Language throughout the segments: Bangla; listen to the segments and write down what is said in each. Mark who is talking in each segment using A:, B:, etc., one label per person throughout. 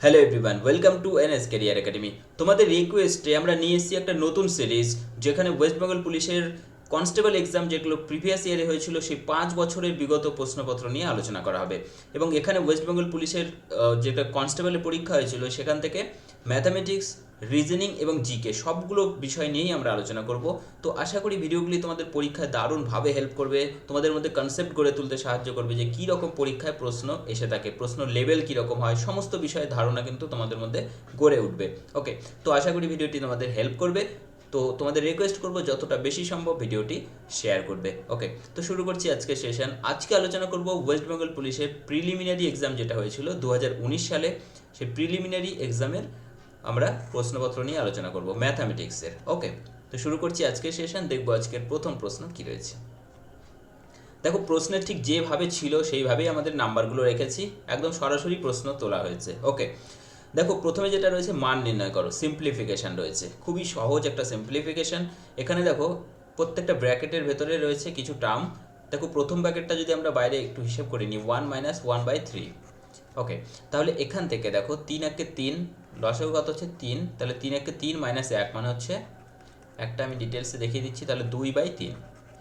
A: Hello everyone, welcome to NS career academy. তোমাদের রিকোয়েস্টে আমরা নিয়ে এসেছি একটা নতুন সিরিজ, যেখানে ওয়েস্ট বেঙ্গল পুলিশের কনস্টেবল এক্সাম যেগুলো প্রিভিয়াস ইয়ারে হয়েছিল সেই 5 বছরের বিগত প্রশ্নপত্র নিয়ে আলোচনা করা হবে। এবং এখানে ওয়েস্ট বেঙ্গল পুলিশের যেটা কনস্টেবলের পরীক্ষা হয়েছিল সেখান থেকে ম্যাথামেটিক্স, রিজনিং এবং জিকে সবগুলো বিষয় নিয়েই আমরা আলোচনা করব। তো আশা করি ভিডিওগুলি তোমাদের পরীক্ষায় দারুণভাবে হেল্প করবে, তোমাদের মধ্যে কনসেপ্ট গড়ে তুলতে সাহায্য করবে যে কী রকম পরীক্ষায় প্রশ্ন এসে থাকে, প্রশ্ন লেভেল কীরকম হয়, সমস্ত বিষয়ে ধারণা কিন্তু তোমাদের মধ্যে গড়ে উঠবে। ওকে, তো আশা করি ভিডিওটি তোমাদের হেল্প করবে। তো তোমাদের রিকোয়েস্ট করবো যতটা বেশি সম্ভব ভিডিওটি শেয়ার করবে। ওকে, তো শুরু করছি আজকে সেশন। আজকে আলোচনা করব ওয়েস্ট বেঙ্গল পুলিশের প্রিলিমিনারি এক্সাম যেটা হয়েছিল 2019 সালে, সেই প্রিলিমিনারি এক্সামের আমরা প্রশ্নপত্র নিয়ে আলোচনা করব ম্যাথামেটিক্সের। ওকে, তো শুরু করছি আজকের সেশন। দেখবো আজকের প্রথম প্রশ্ন কি রয়েছে। দেখো, প্রশ্নের ঠিক যেভাবে ছিল সেইভাবেই আমাদের নাম্বারগুলো রেখেছি, একদম সরাসরি প্রশ্ন তোলা হয়েছে। ওকে, দেখো প্রথমে যেটা রয়েছে মান নির্ণয় করো, সিম্পলিফিকেশান রয়েছে, খুবই সহজ একটা সিম্পলিফিকেশান। এখানে দেখো প্রত্যেকটা ব্র্যাকেটের ভেতরে রয়েছে কিছু টার্ম। দেখো প্রথম ব্র্যাকেটটা যদি আমরা বাইরে একটু হিসেব করে নিই, 1 - 1/3। ওকে, তাহলে এখান থেকে দেখো 3 × 3 লসাগু কত হচ্ছে 3, তাহলে 3 × 3 - 1 মানে হচ্ছে, একটা আমি ডিটেলসে দেখিয়ে দিচ্ছি, তাহলে 2/3।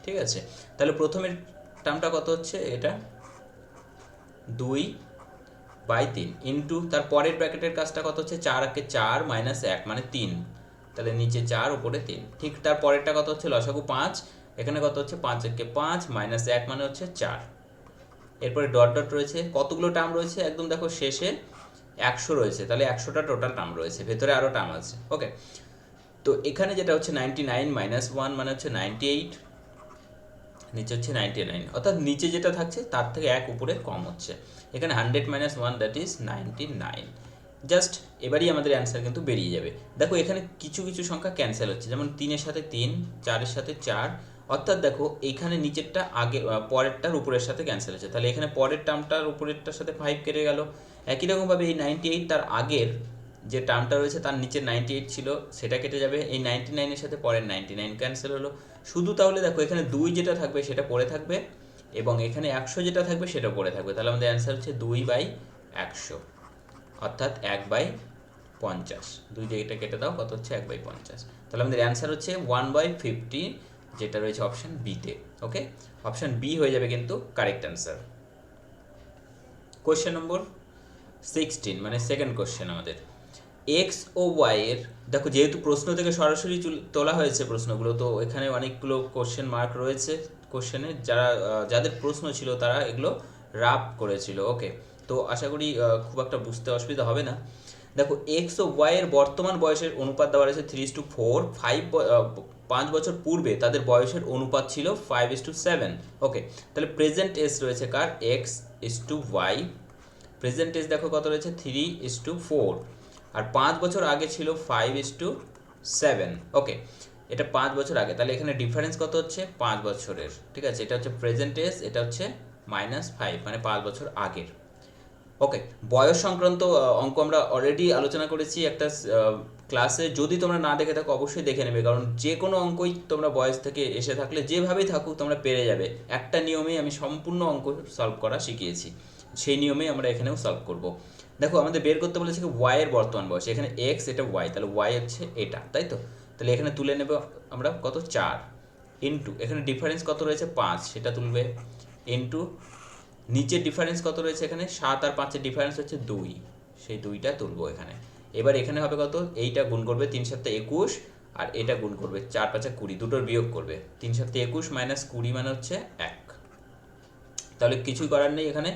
A: ঠিক আছে, তাহলে প্রথমের টার্মটা কত হচ্ছে, এটা 2/3 ইন্টু তার পরের ব্র্যাকেটের কাজটা কত হচ্ছে, 4 × 4 - 1 মানে 3, তাহলে নিচে 4 উপরে 3। ঠিক তার পরেরটা কত হচ্ছে, লসাগু 5, এখানে কত হচ্ছে 5 × 5 - 1 মানে হচ্ছে 4। এরপরে ডট ডট রয়েছে, কতগুলো টার্ম রয়েছে একদম দেখো শেষে 100 রয়েছে, তাহলে 100টা টোটাল টার্ম রয়েছে, ভেতরে আরও টার্ম আছে। ওকে, তো এখানে যেটা হচ্ছে 99 - 1 মানে হচ্ছে 98, নিচে হচ্ছে 99, অর্থাৎ নিচে যেটা থাকছে তার থেকে এক উপরে কম হচ্ছে। এখানে 100 - 1 দ্যাট ইজ 99। জাস্ট এবারই আমাদের অ্যান্সার কিন্তু বেরিয়ে যাবে। দেখো এখানে কিছু কিছু সংখ্যা ক্যান্সেল হচ্ছে, যেমন 3-এর সাথে 3, 4-এর সাথে 4, অর্থাৎ দেখো এইখানে নিচেরটা আগে পরেরটার উপরের সাথে ক্যান্সেল হচ্ছে, তাহলে এখানে পরের টার্মটার উপরেরটার সাথে 5 কেটে গেল। একই রকমভাবে এই 98 তার আগের যে টার্মটা রয়েছে তার নিচে 98 ছিল সেটা কেটে যাবে, এই 99-এর সাথে পরের 99 ক্যান্সেল হলো। শুধু তাহলে দেখো এখানে 2 যেটা থাকবে সেটা পড়ে থাকবে, এবং এখানে 100 যেটা থাকবে সেটা পড়ে থাকবে, তাহলে আমাদের অ্যান্সার হচ্ছে 2/100, অর্থাৎ 1/50। 2 দিয়ে এটা কেটে দাও, কত হচ্ছে 1/50, তাহলে আমাদের অ্যান্সার হচ্ছে 1/50, যেটা রয়েছে অপশান বিতে। ওকে, অপশান বি হয়ে যাবে কিন্তু কারেক্ট অ্যান্সার। কোয়েশ্চেন নম্বর 16, মানে সেকেন্ড কোয়েশ্চেন আমাদের। এক্স ও ওয়াই এর, দেখো যেহেতু প্রশ্ন থেকে সরাসরি তোলা হয়েছে প্রশ্নগুলো, তো এখানে অনেকগুলো কোশ্চেন মার্ক রয়েছে কোশ্চেনে, যাদের প্রশ্ন ছিল তারা এগুলো রাফ করেছিল। ওকে, তো আশা করি খুব একটা বুঝতে অসুবিধা হবে না। দেখো এক্স ও ওয়াই এর বর্তমান বয়সের অনুপাত দেওয়া রয়েছে 3:4। 5 বছর পূর্বে তাদের বয়সের অনুপাত ছিল 5:7। ওকে, তাহলে প্রেজেন্ট এজ রয়েছে কার, x:y। প্রেজেন্ট এজ দেখো কত রয়েছে, 3:4, আর 5 বছর আগে ছিল 5:7। ওকে, এটা 5 বছর আগে, তাহলে এখানে ডিফারেন্স কত হচ্ছে 5 বছরের। ঠিক আছে, এটা হচ্ছে প্রেজেন্ট এজ, এটা হচ্ছে -5, মানে 5 বছর আগের। ওকে, বয়স সংক্রান্ত অঙ্ক আমরা অলরেডি আলোচনা করেছি একটা ক্লাসে, যদি তোমরা না দেখে থাকো অবশ্যই দেখে নেবে, কারণ যে কোনো অঙ্কই তোমরা বয়স থেকে এসে থাকলে যেভাবেই থাকুক তোমরা পেরে যাবে। একটা নিয়মেই আমি সম্পূর্ণ অঙ্ক সলভ করা শিখিয়েছি, সেই নিয়মেই আমরা এখানেও সলভ করব। দেখো আমাদের বের করতে বলেছে কি ওয়াই এর বর্তমান বয়স, এখানে এক্স এটা ওয়াই, তাহলে ওয়াই হচ্ছে এটা, তাই তো। তাহলে এখানে তুলে নেব আমরা কত 4, ইন্টু এখানে ডিফারেন্স কত রয়েছে 5 সেটা তুলবে, ইন্টু নিচের ডিফারেন্স কত রয়েছে এখানে 7 আর 5-এর ডিফারেন্স হচ্ছে 2, সেই 2টা তুলবো এখানে। এবার এখানে হবে কত, এইটা গুণ করবে 3×7 = 21, আর এটা গুণ করবে 4×5 = 20, দুটোর বিয়োগ করবে, 3×7 = 21 - 20 মানে হচ্ছে 1। তাহলে কিছুই করার নেই, এখানে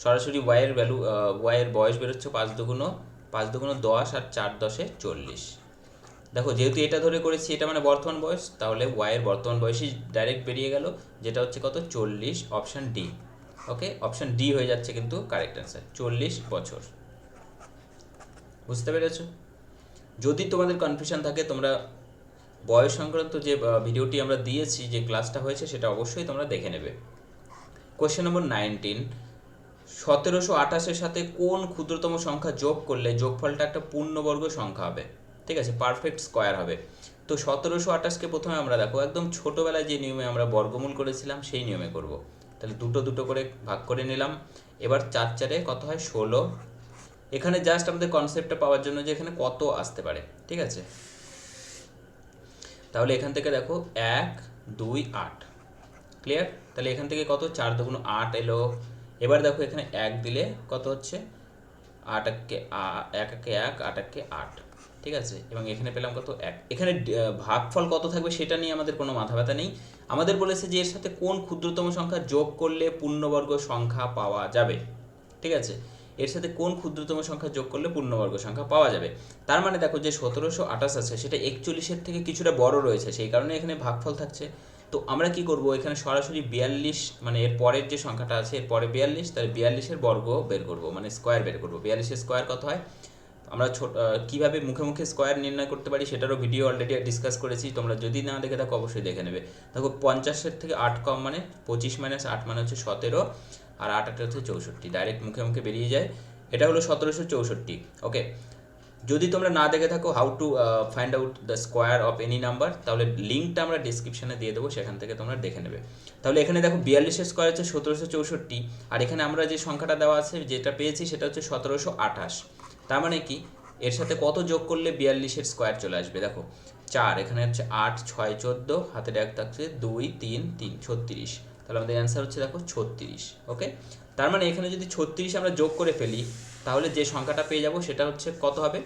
A: সরাসরি ওয়াইয়ের ভ্যালু, ওয়াইয়ের বয়স বেরোচ্ছে 5×2 = 10, আর 4×10 = 40। দেখো যেহেতু এটা ধরে করেছি এটা মানে বর্তমান বয়স, তাহলে ওয়াইয়ের বর্তমান বয়সই ডাইরেক্ট বেরিয়ে গেল, যেটা হচ্ছে কত 40, অপশান ডি। ওকে, অপশান ডি হয়ে যাচ্ছে কিন্তু কারেক্ট অ্যান্সার, 40 বছর। বুঝতে পেরেছো? যদি তোমাদের কনফিউশন থাকে তোমরা বয়স সংক্রান্ত যে ভিডিওটি আমরা দিয়েছি, যে ক্লাসটা হয়েছে সেটা অবশ্যই তোমরা দেখে নেবে। কোয়েশ্চেন নম্বর 19, 1728-এর সাথে কোন ক্ষুদ্রতম সংখ্যা যোগ করলে যোগফলটা একটা পূর্ণবর্গ সংখ্যা হবে? ঠিক আছে, পারফেক্ট স্কোয়ার হবে। তো 1728-কে প্রথমে আমরা দেখো একদম ছোটোবেলায় যে নিয়মে আমরা বর্গমূল করেছিলাম সেই নিয়মে করব। তাহলে দুটো দুটো করে ভাগ করে নিলাম। এবার 4 4-এ কত হয় 16, এখানে জাস্ট আমাদের কনসেপ্টটা পাওয়ার জন্য যে এখানে কত আসতে পারে, ঠিক আছে। তাহলে এখান থেকে দেখো 1 2 8, ক্লিয়ার। তাহলে এখান থেকে কত, 4 দুগুণ 8 এলো। এবার দেখো এখানে 1 দিলে কত হচ্ছে, 8 একে 1 একে 1, 8 একে 8, ঠিক আছে। এবং এখানে পেলাম কত, 1। এখানে ভাগফল কত থাকবে সেটা নিয়ে আমাদের কোনো মাথা ব্যথা নেই। আমাদের বলেছে যে এর সাথে কোন ক্ষুদ্রতম সংখ্যা যোগ করলে পূর্ণবর্গ সংখ্যা পাওয়া যাবে, ঠিক আছে। এর সাথে কোন ক্ষুদ্রতম সংখ্যা যোগ করলে পূর্ণবর্গ সংখ্যা পাওয়া যাবে। তার মানে দেখো যে 1728 আছে সেটা 41-এর থেকে কিছুটা বড় রয়েছে, সেই কারণে এখানে ভাগফল থাকছে। তো আমরা কি করব, এখানে সরাসরি 42, মানে এর পরের যে সংখ্যাটা আছে এর পরে 42, তাহলে 42-এর বর্গ বের করব, মানে স্কোয়ার বের করব। 42-এর স্কোয়ার কত হয়, আমরা কীভাবে মুখে মুখে স্কোয়ার নির্ণয় করতে পারি সেটারও ভিডিও অলরেডি ডিসকাস করেছি, তোমরা যদি না দেখে থাকো অবশ্যই দেখে নেবে। দেখো 50-এর থেকে 8 কম মানে 25 - 8 মানে হচ্ছে 17, আর 8 8 হচ্ছে 64, ডাইরেক্ট মুখে মুখে বেরিয়ে যায়। এটা হলো 1764। ওকে, যদি তোমরা না দেখে থাকো how to find out the square of any number, তাহলে লিঙ্কটা আমরা ডিসক্রিপশানে দিয়ে দেবো, সেখান থেকে তোমরা দেখে নেবে। তাহলে এখানে দেখো 42-এর স্কোয়ার হচ্ছে 1764, আর এখানে আমরা যে সংখ্যাটা দেওয়া আছে যেটা পেয়েছি সেটা হচ্ছে 1728। তার মানে কি, এর সাথে কত যোগ করলে 42-এর স্কোয়ার চলে আসবে, দেখো 4, এখানে হচ্ছে 8 6 14, হাতের 1 থাকছে 2 3 3, 36। তাহলে আমাদের অ্যান্সার হচ্ছে দেখো 36। ওকে, তার মানে এখানে যদি 36 আমরা যোগ করে ফেলি তাহলে যে সংখ্যাটা পেয়ে যাব সেটা হচ্ছে কত হবে,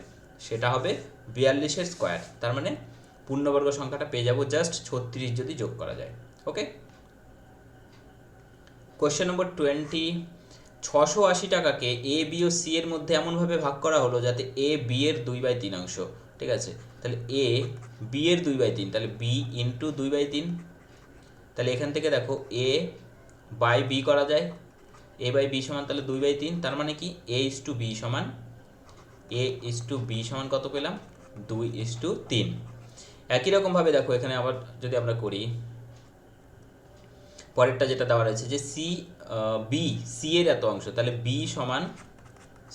A: সেটা হবে 42-এর স্কোয়ার। তার মানে পূর্ণবর্গ সংখ্যাটা পেয়ে যাব জাস্ট 36 যদি যোগ করা যায়। ওকে, কোয়েশ্চেন নম্বর 20, 680 টাকাকে এ বি ও সি এর মধ্যে এমনভাবে ভাগ করা হলো যাতে এ বি এর 2/3 অংশ, ঠিক আছে। তাহলে এ বি এর 2/3, তাহলে বি ইন্টু 2/3। তাহলে এখান থেকে দেখো এ বাই বি করা যায়, এ বাই বি সমান তাহলে 2/3। তার মানে কি এ ইস টু বি সমান, এ ইস টু বি সমান কত পেলাম, 2:3। একই রকমভাবে দেখো এখানে আবার যদি আমরা করি, পরেরটা যেটা দেওয়া রয়েছে যে সি বি সি এর এত অংশ, তাহলে বি সমান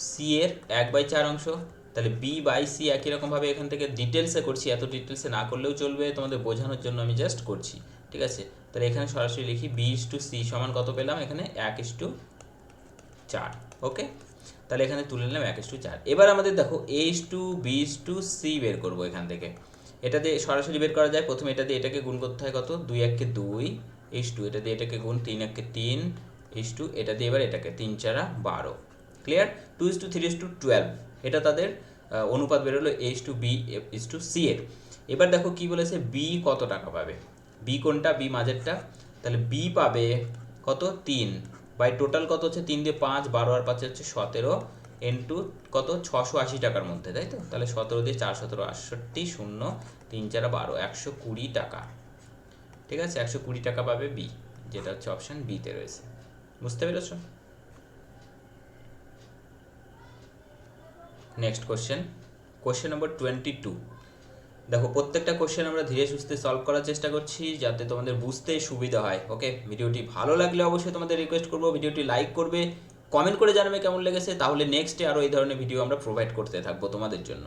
A: সি এর 1/4 অংশ। তাহলে বি বাই সি একই রকমভাবে এখান থেকে ডিটেলসে করছি, এত ডিটেলসে না করলেও চলবে, তোমাদের বোঝানোর জন্য আমি জাস্ট করছি, ঠিক আছে। তাহলে এখানে সরাসরি লিখি বি ইস টু সি সমান কত পেলাম, এখানে 1:4। ওকে, তাহলে এখানে তুলে নিলাম 1:4। এবার আমাদের দেখো A is to B is to C বের করবো এখান থেকে। এটা দিয়ে সরাসরি বের করা যায়, প্রথমে এটা দিয়ে এটাকে গুণ করতে হয়, কত 2 1 কে 2 ইস টু এটা দিয়ে এটাকে গুণ 3 1 কে 3 ইস টু এটা দিয়ে এবার এটাকে 3 4 12, ক্লিয়ার। 2:3:12 এটা তাদের অনুপাত বেরোলো A is to B is to C এর। এবার দেখো কি বলেছে, বি কত টাকা পাবে, বি কোনটা, বি মাঝেরটা। তাহলে বি পাবে কত, 3 বাই টোটাল কত হচ্ছে 3 দিয়ে 5, 12 আর 5 হচ্ছে 17 ইন্টু কত 680 টাকার মধ্যে, তাই তো। তাহলে 17 দিয়ে 4 17 68, 0 3 4 12, 120 টাকা, ঠিক আছে। 120 টাকা পাবে বি, যেটা হচ্ছে অপশান বিতে রয়েছে। বুঝতে পেরেছ? Next question, question number 22। দেখো প্রত্যেকটা কোশ্চেন আমরা ধীরে সুস্থে সলভ করার চেষ্টা করছি যাতে তোমাদের বুঝতে সুবিধা হয়। ওকে, ভিডিওটি ভালো লাগলে অবশ্যই তোমাদের রিকোয়েস্ট করবো ভিডিওটি লাইক করবে, কমেন্ট করে জানাবে কেমন লেগেছে, তাহলে নেক্সটে আরও এই ধরনের ভিডিও আমরা প্রোভাইড করতে থাকবো তোমাদের জন্য।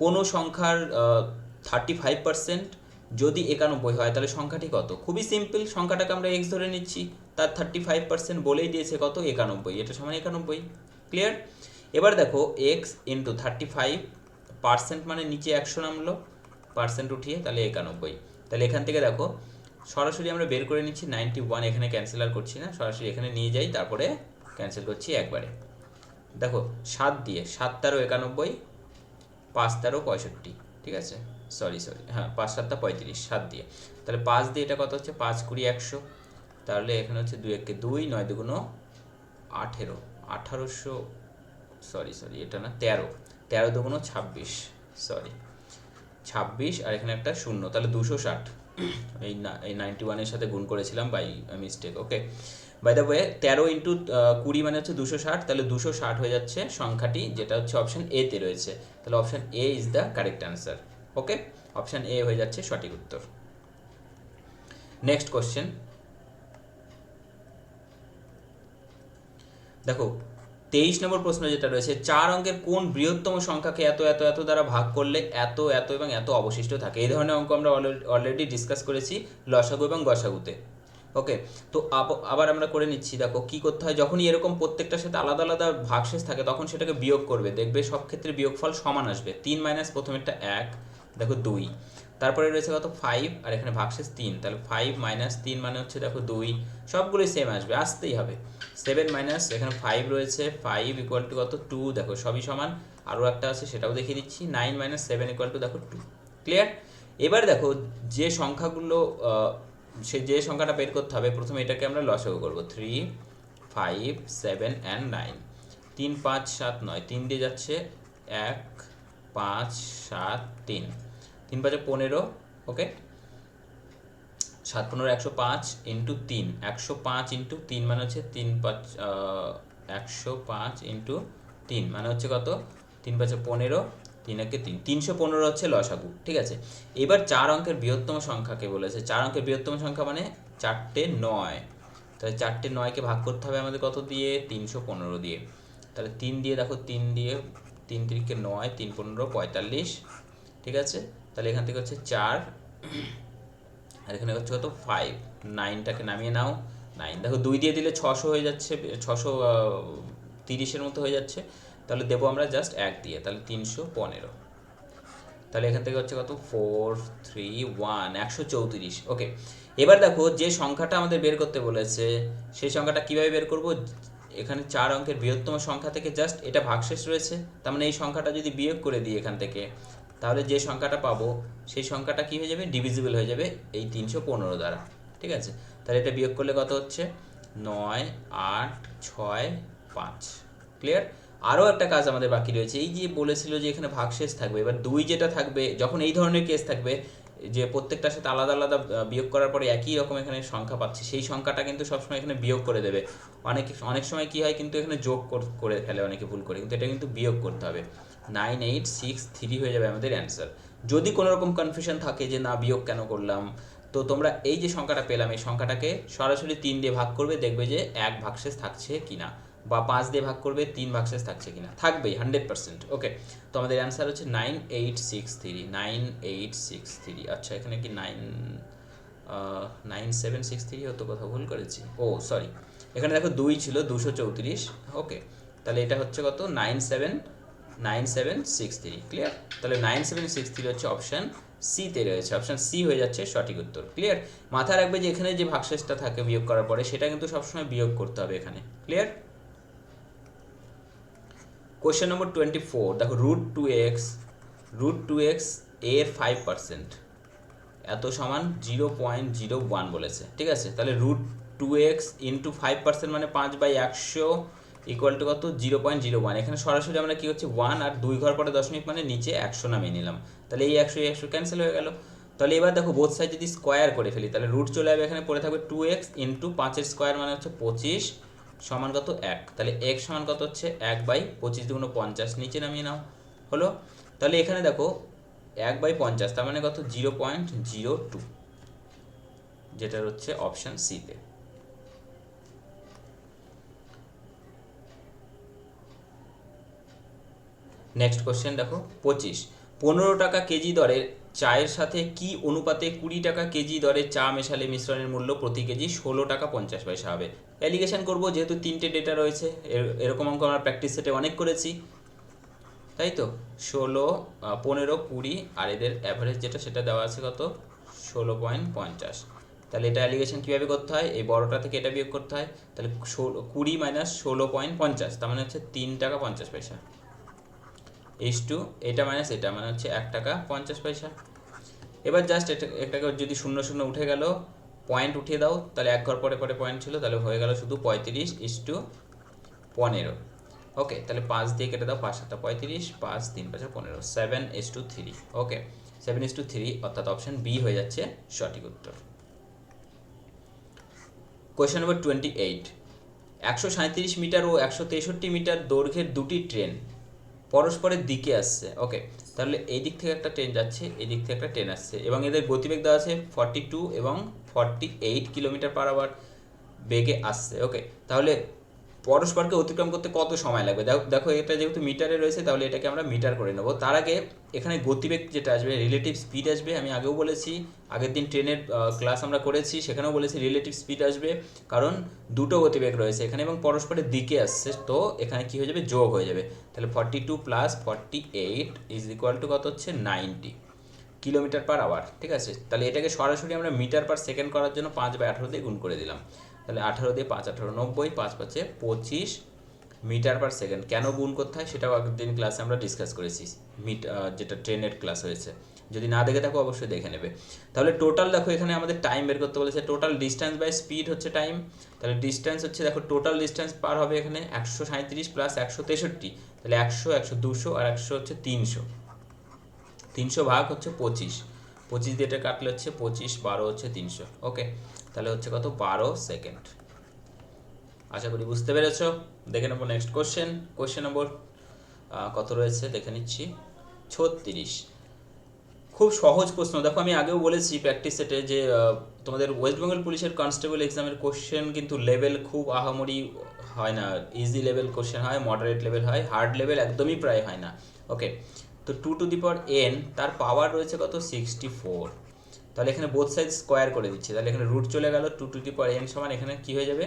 A: কোনো সংখ্যার 35% যদি 91 হয় তাহলে সংখ্যাটি কত? খুবই সিম্পল, সংখ্যাটাকে আমরা এক্স ধরে নিচ্ছি, তার 35% বলেই দিয়েছে কত, 91, এটা সমান 91, ক্লিয়ার। এবার দেখো এক্স ইন্টু 35% মানে নিচে 100 নামলো, পার্সেন্ট উঠিয়ে তাহলে 91। তাহলে এখান থেকে দেখো সরাসরি আমরা বের করে নিচ্ছি 91, এখানে ক্যান্সেল আর করছি না, সরাসরি এখানে নিয়ে যাই, তারপরে ক্যান্সেল করছি একবারে। দেখো 7 দিয়ে 7 13 91, 5 13 65, ঠিক আছে। সরি হ্যাঁ 5 7 35, 7 দিয়ে, তাহলে 5 দিয়ে এটা কত হচ্ছে 5 20 100, তাহলে এখানে হচ্ছে 2 1 কে 2, 9 2 18, 1800, সরি এটা না 13 13 2 26, সরি 26, আর এখানে একটা শূন্য, তাহলে 260। এই 91-এর সাথে গুণ করেছিলাম by mistake. Okay, by the way 13 into 20 মানে হচ্ছে 260, তাহলে 260 হয়ে যাচ্ছে সংখ্যাটি, যেটা হচ্ছে অপশান এ তে রয়েছে। তাহলে option A is the correct answer. Okay, option A হয়ে যাচ্ছে সঠিক উত্তর। নেক্সট কোশ্চেন, দেখো 23 নম্বর প্রশ্ন যেটা রয়েছে, 4 অঙ্কের কোন বৃহত্তম সংখ্যাকে এত এত এত দ্বারা ভাগ করলে এত এত এবং এত অবশিষ্ট থাকে। এই ধরনের অঙ্ক আমরা অলরেডি ডিসকাস করেছি লসাগু এবং গসাগুতে। ওকে, তো আবার আমরা করে নিচ্ছি। দেখো কি করতে হয়, যখনই এরকম প্রত্যেকটার সাথে আলাদা আলাদা ভাগশেষ থাকে তখন সেটাকে বিয়োগ করবে, দেখবে সব ক্ষেত্রে বিয়োগফল সমান আসবে। 3 মাইনাস প্রথমেরটা 1, দেখো 2, তারপরে রয়েছে কত 5, আর এখানে ভাগশেষ 3, তাহলে 5 মাইনাস 3 মানে হচ্ছে দেখো 2, সবগুলোই সেম আসবে, আসতেই হবে। 7 মাইনাস এখানে 5 রয়েছে, 5 ইকুয়াল টু কত 2, দেখো সবই সমান। আরও একটা আছে সেটাও দেখিয়ে দিচ্ছি, 9 মাইনাস 7 ইকুয়াল টু দেখো 2। ক্লিয়ার? এবার দেখো যে সংখ্যাগুলো যে সংখ্যাটা বের করতে হবে, প্রথমে এটাকে আমরা লসাগু করবো। 3, 5, 7 অ্যান্ড 9, 3, 5, 7, 9, 3 দিয়ে যাচ্ছে 1, 5, 7, 3, 3 5 15, ওকে, 7 15 105 ইন্টু 3, 105 ইন্টু 3 মানে হচ্ছে 3 5 105 ইন্টু 3 মানে হচ্ছে কত 3 5 15, 3 1 3, 315 হচ্ছে লসাগু। ঠিক আছে, এবার 4 অঙ্কের বৃহত্তম সংখ্যাকে বলেছে। 4 অঙ্কের বৃহত্তম সংখ্যা মানে 4টে 9, তাহলে 4টে 9কে ভাগ করতে হবে আমাদের কত দিয়ে, 315 দিয়ে। তাহলে 3 দিয়ে দেখো, 3 দিয়ে 3 3কে 9, 3 15 45। ঠিক আছে, তাহলে এখান থেকে হচ্ছে 4, আর এখানে হচ্ছে কত 5, 9টাকে নামিয়ে নাও। 9 দেখো 2 দিয়ে দিলে 600 হয়ে যাচ্ছে, 630-এর মতো হয়ে যাচ্ছে। তাহলে দেবো আমরা জাস্ট 1 দিয়ে, তাহলে 315। তাহলে এখান থেকে হচ্ছে কত 4 3 1 134। ওকে, এবার দেখো যে সংখ্যাটা আমাদের বের করতে বলেছে সেই সংখ্যাটা কিভাবে বের করব। এখানে 4 অঙ্কের বৃহত্তম সংখ্যা থেকে জাস্ট এটা ভাগশেষ রয়েছে, তার মানে এই সংখ্যাটা যদি বিয়োগ করে দিই এখান থেকে, তাহলে যে সংখ্যাটা পাবো সেই সংখ্যাটা কী হয়ে যাবে, ডিভিজিবল হয়ে যাবে এই 315 দ্বারা। ঠিক আছে, তাহলে এটা বিয়োগ করলে কত হচ্ছে 9 8 6 5। ক্লিয়ার? আরও একটা কাজ আমাদের বাকি রয়েছে, এই যে বলেছিল যে এখানে ভাগশেষ থাকবে। এবার 2 যেটা থাকবে যখন এই ধরনের কেস থাকবে যে প্রত্যেকটার সাথে আলাদা আলাদা বিয়োগ করার পরে একই রকম এখানে সংখ্যা পাচ্ছি, সেই সংখ্যাটা কিন্তু সবসময় এখানে বিয়োগ করে দেবে। অনেক সময় কী হয় কিন্তু এখানে যোগ করে ফেলে অনেকে ভুল করে, কিন্তু এটা কিন্তু বিয়োগ করতে হবে। 9863 হয়ে যাবে আমাদের অ্যান্সার। যদি কোনো রকম কনফিউশন থাকে যে না বিয়োগ কেন করলাম, তো তোমরা এই যে সংখ্যাটা পেলাম এই সংখ্যাটাকে সরাসরি 3 দিয়ে ভাগ করবে, দেখবে যে 1 ভাগশেষ থাকছে কিনা, বা 5 দিয়ে ভাগ করবে 3 ভাগশেষ থাকছে কিনা, থাকবেই 100%। ওকে, তো আমাদের অ্যান্সার হচ্ছে 9863, 9863। আচ্ছা, এখানে কি 9763 হতো, কথা ভুল করেছি, ও সরি, এখানে দেখো 2 ছিল 234। ওকে, তাহলে এটা হচ্ছে কত 9763। ক্লিয়ার? তাহলে 9763 হচ্ছে অপশান সিতে রয়েছে, অপশান সি হয়ে যাচ্ছে সঠিক উত্তর। ক্লিয়ার? মাথায় রাখবে যে এখানে যে ভাগশেষটা থাকে বিয়োগ করার পরে সেটা কিন্তু সবসময় বিয়োগ করতে হবে এখানে। ক্লিয়ার? কোয়েশ্চেন নম্বর 24, দেখো √2x এর 5% এত সমান 0.01 বলেছে। ঠিক আছে, তাহলে √2x ইন্টু 5% মানে 5/100 ইকুয়াল টু কত 0.01। এখানে সরাসরি আমরা কি হচ্ছে 1 আর 2 ঘর পরে দশমিক মানে নিচে 100 নামিয়ে নিলাম, তাহলে এই 100 ক্যান্সেল হয়ে গেল। তাহলে এবার দেখো বোথ সাইড যদি স্কোয়ার করে ফেলি তাহলে রুট চলে যাবে, এখানে পড়ে থাকবে 2x ইন্টু 5-এর স্কোয়ার মানে হচ্ছে 25 সমান কত 1। তাহলে x সমান কত হচ্ছে 1/25 × 50, নিচে নামিয়ে নাও, হলো। তাহলে এখানে দেখো 1/50 তার মানে কত 0.02, যেটা হচ্ছে অপশান সিতে। নেক্সট কোশ্চেন দেখো 25, 15 টাকা কেজি দরের চায়ের সাথে কি অনুপাতে 20 টাকা কেজি দরে চা মেশালে মিশ্রণের মূল্য প্রতি কেজি 16 টাকা 50 পয়সা হবে। অ্যালিগেশন করব, যেহেতু 3টে ডেটা রয়েছে, এরকম অঙ্ক আমরা প্র্যাকটিস সেটে অনেক করেছি, তাই তো 16 15 20 আর এদের অ্যাভারেজ যেটা সেটা দেওয়া আছে কত 16.50। তাহলে এটা অ্যালিগেশন কীভাবে করতে হয়, এই বড়টা থেকে এটা বিয়োগ করতে হয়। তাহলে 20 মাইনাস 16.50 তার মানে হচ্ছে 3 টাকা 50 পয়সা, টু এটা মাইনাস এটা মানে হচ্ছে 1 টাকা 50 পয়সা। এবার জাস্ট এটাকে যদি 0 0 উঠে গেল, পয়েন্ট উঠিয়ে দাও, তাহলে এক ঘর পরে পরে পয়েন্ট ছিল, তাহলে হয়ে গেল শুধু 35:15। ওকে, তাহলে 5 দিয়ে কেটে দাও, 5 7 35, 5 3 5 15, 7:3। ওকে, 7:3 অর্থাৎ অপশান বি হয়ে যাচ্ছে সঠিক উত্তর। কোয়েশ্চেন নম্বর 28, 137 মিটার ও 163 মিটার দৈর্ঘ্যের দুটি ট্রেন পরস্পরের দিকে আসছে। ওকে, তাহলে এই দিক থেকে একটা ট্রেন যাচ্ছে, এই দিক থেকে একটা ট্রেন আসছে, এবং এদের গতিবেগ দেওয়া আছে 42 এবং 48 কিলোমিটার পার আওয়ার বেগে আসছে। ওকে, তাহলে পরস্পরকে অতিক্রম করতে কত সময় লাগবে। দেখো দেখো এটা যেহেতু মিটারে রয়েছে তাহলে এটাকে আমরা মিটার করে নেব। তার আগে এখানে গতিবেগ যেটা আসবে, রিলেটিভ স্পিড আসবে। আমি আগেও বলেছি, আগের দিন ট্রেনের ক্লাস আমরা করেছি, সেখানেও বলেছি রিলেটিভ স্পিড আসবে, কারণ দুটো গতিবেগ রয়েছে এখানে এবং পরস্পরের দিকে আসছে, তো এখানে কি হয়ে যাবে, যোগ হয়ে যাবে। তাহলে 42 প্লাস 48 ইজ ইকুয়াল টু কত হচ্ছে, 90 কিলোমিটার পার আওয়ার। ঠিক আছে, তাহলে এটাকে সরাসরি আমরা মিটার পার সেকেন্ড করার জন্য 5/18 দিয়ে গুণ করে দিলাম। তাহলে 18 দিয়ে 5 18 90, 5 5 25 মিটার পার সেকেন্ড। কেন গুণ করতে হয় সেটাও আগের দিন ক্লাসে আমরা ডিসকাস করেছি, যেটা ট্রেনের ক্লাস হয়েছে। যদি না দেখে থাকো অবশ্যই দেখে নেবে। তাহলে টোটাল দেখো এখানে আমাদের টাইম বের করতে বলেছে, টোটাল ডিস্ট্যান্স বাই স্পিড হচ্ছে টাইম। তাহলে ডিস্ট্যান্স হচ্ছে, দেখো টোটাল ডিস্ট্যান্স পার হবে এখানে 137 প্লাস 163, তাহলে 100 100 200 আর 100 হচ্ছে 300। 300 ভাগ হচ্ছে 25, 25 দিয়ে এটা কাটলে হচ্ছে 25, 12 হচ্ছে 300। ওকে, তাহলে হচ্ছে কত, 12 সেকেন্ড। আশা করি বুঝতে পেরেছো। দেখে নেবো নেক্সট কোশ্চেন। কোশ্চেন নম্বর কত রয়েছে দেখে নিচ্ছি, 36। খুব সহজ প্রশ্ন। দেখো আমি আগেও বলেছি প্র্যাকটিস সেটে যে তোমাদের ওয়েস্ট বেঙ্গল পুলিশের কনস্টেবল এক্সামের কোশ্চেন কিন্তু লেভেল খুব আহামরি হয় না। ইজি লেভেল কোশ্চেন হয়, মডারেট লেভেল হয়, হার্ড লেভেল একদমই প্রায় হয় না। ওকে, তো 2 টু দি পাওয়ার n, তার পাওয়ার রয়েছে কত, 64। তাহলে এখানে বোথ সাইড স্কোয়ার করে দিচ্ছি, তাহলে এখানে রুট চলে গেল। 2 টু দি পাওয়ার n সমান এখানে কি হয়ে যাবে,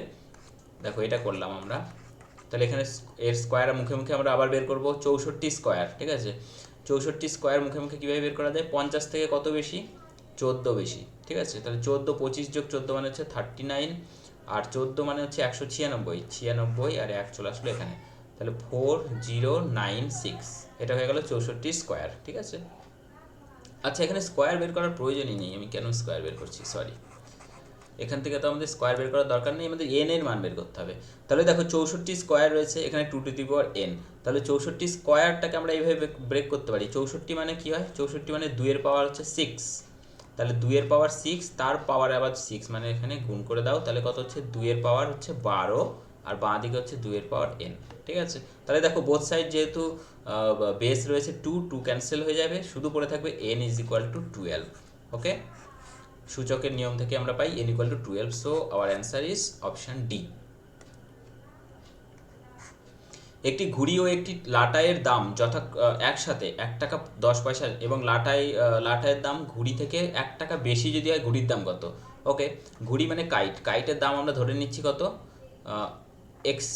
A: দেখো এটা করলাম আমরা, তাহলে এখানে এর স্কোয়ার মুখে মুখে আমরা আবার বের করব 64 স্কোয়ার। ঠিক আছে, 64 স্কোয়ার মুখে মুখে কীভাবে বের করা যায়, 50 থেকে কত বেশি, 14 বেশি। ঠিক আছে, তাহলে 14, 25 যোগ 14 মানে হচ্ছে 39, আর 14 মানে হচ্ছে 196, 96 আর 1 চলে আসলো এখানে, তাহলে 4096, এটা হয়ে গেল 64 স্কোয়ার। ঠিক আছে, আচ্ছা এখানে স্কোয়ার বের করার প্রয়োজনই নেই, আমি কেন স্কোয়ার বের করছি, সরি, এখান থেকে তো আমাদের স্কোয়ার বের করার দরকার নেই, আমাদের এন এর মান বের করতে হবে। তাহলে দেখো 64 স্কোয়ার রয়েছে এখানে, 2 টু দি পাওয়ার n, তাহলে 64 স্কোয়ারটাকে আমরা এইভাবে ব্রেক করতে পারি। 64 মানে কি হয়, 64 মানে 2 এর পাওয়ার হচ্ছে 6, তাহলে 2 এর পাওয়ার 6, তার পাওয়ার আবার 6, মানে এখানে গুণ করে দাও, তাহলে কত হচ্ছে, 2 এর পাওয়ার হচ্ছে 12, আর বাঁ দিকে হচ্ছে 2 এর পাওয়ার n। ঠিক আছে, তাহলে দেখো বোথ সাইড যেহেতু বেস রয়েছে 2, 2 ক্যান্সেল হয়ে যাবে, শুধু পড়ে থাকবে n ইজ ইকুয়াল টু 12। ওকে, সূচকের নিয়ম থেকে আমরা পাই n equal to 12, so our answer is option D. একটি ঘুড়ি ও একটি লাটাইয়ের দাম একসাথে 1 টাকা 10 পয়সা, এবং লাটাইয়ের দাম ঘুড়ি থেকে 1 টাকা বেশি যদি হয়, ঘুড়ির দাম কত। ওকে, ঘুড়ি মানে কাইটের দাম আমরা ধরে নিচ্ছি কত, এক্স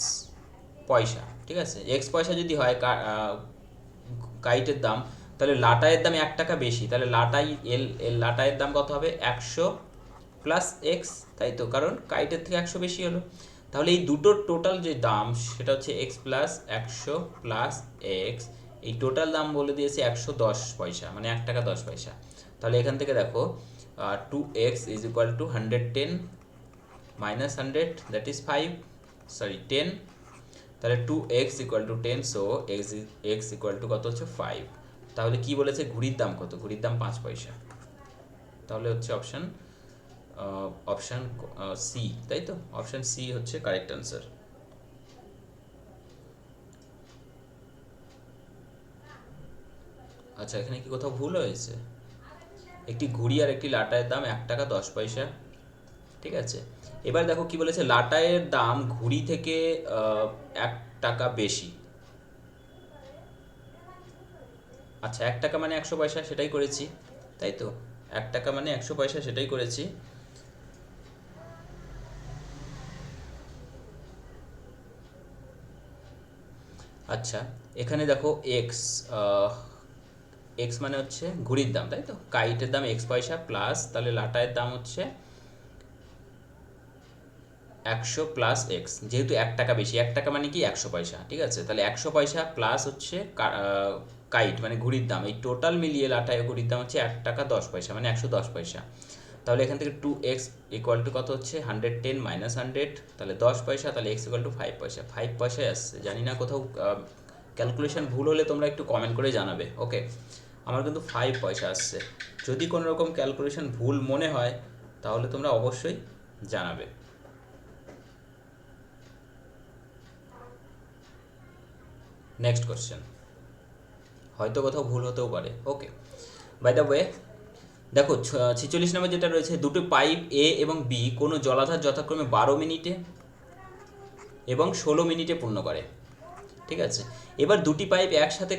A: পয়সা। ঠিক আছে, এক্স পয়সা যদি হয় কাইটের দাম, তাহলে লাটাইয়ের দাম 1 টাকা বেশি, তাহলে লাটাইয়ের দাম কত হবে, 100 প্লাস এক্স, তাই তো, কারণ কাইটের থেকে 100 বেশি হলো। তাহলে এই দুটোর টোটাল যে দাম সেটা হচ্ছে এক্স প্লাস 100 প্লাস এক্স, এই টোটাল দাম বলে দিয়েছে 110 পয়সা, মানে 1 টাকা 10 পয়সা। তাহলে এখান থেকে দেখো 2x is equal two 110 minus 100, that is 5, sorry 10, তাহলে 2x equal to 10, so x equal to কত হচ্ছে 5। তাহলে কি বলেছে, ঘুড়ির দাম কত, ঘুড়ির দাম 5 পয়সা, তাহলে হচ্ছে অপশন সি, তাই তো, অপশন সি হচ্ছে কারেক্ট অ্যান্সার। আচ্ছা এখানে কি কোথাও ভুল হয়েছে, একটি ঘুড়ি আর একটি লাটাইয়ের দাম 1 টাকা 10 পয়সা। ঠিক আছে, এবার দেখো কি বলেছে, লাটাইয়ের দাম ঘুড়ি থেকে 1 টাকা বেশি। আচ্ছা 1 টাকা মানে 100 পয়সা, সেটাই করেছি, তাই তো, 1 টাকা মানে 100 পয়সা, সেটাই করেছি। আচ্ছা এখানে দেখো এক্স মানে হচ্ছে ঘুড়ির দাম, তাই তো, কাইটের দাম এক্স পয়সা প্লাস, তাহলে লাটাইয়ের দাম হচ্ছে 100 প্লাস এক্স, যেহেতু 1 টাকা বেশি, 1 টাকা মানে কি 100 পয়সা। ঠিক আছে, তাহলে 100 পয়সা প্লাস হচ্ছে কাইট মানে ঘুড়ির দাম, এই টোটাল মিলিয়ে লাটাই ঘুড়ির দাম হচ্ছে 1 টাকা 10 পয়সা, মানে 110 পয়সা। তাহলে এখান থেকে 2x ইকুয়াল টু কত হচ্ছে, 110 মাইনাস 100, তাহলে 10 পয়সা, তাহলে x ইকুয়াল টু 5 পয়সা, 5 পয়সায় আসছে। জানি না কোথাও ক্যালকুলেশন ভুল হলে তোমরা একটু কমেন্ট করে জানাবে। ওকে, আমার কিন্তু 5 পয়সা আসছে, যদি কোনো রকম ক্যালকুলেশন ভুল মনে হয় তাহলে তোমরা অবশ্যই জানাবে। নেক্সট কোশ্চেন, হয়তো কোথাও ভুল হতেও পারে। ওকে, বাই দ্য ওয়ে দেখো 46 নম্বর যেটা রয়েছে, দুটো পাইপ এ এবং বি কোনো জলাধার যথাক্রমে 12 মিনিটে এবং 16 মিনিটে পূর্ণ করে। ঠিক আছে, এবার দুটি পাইপ একসাথে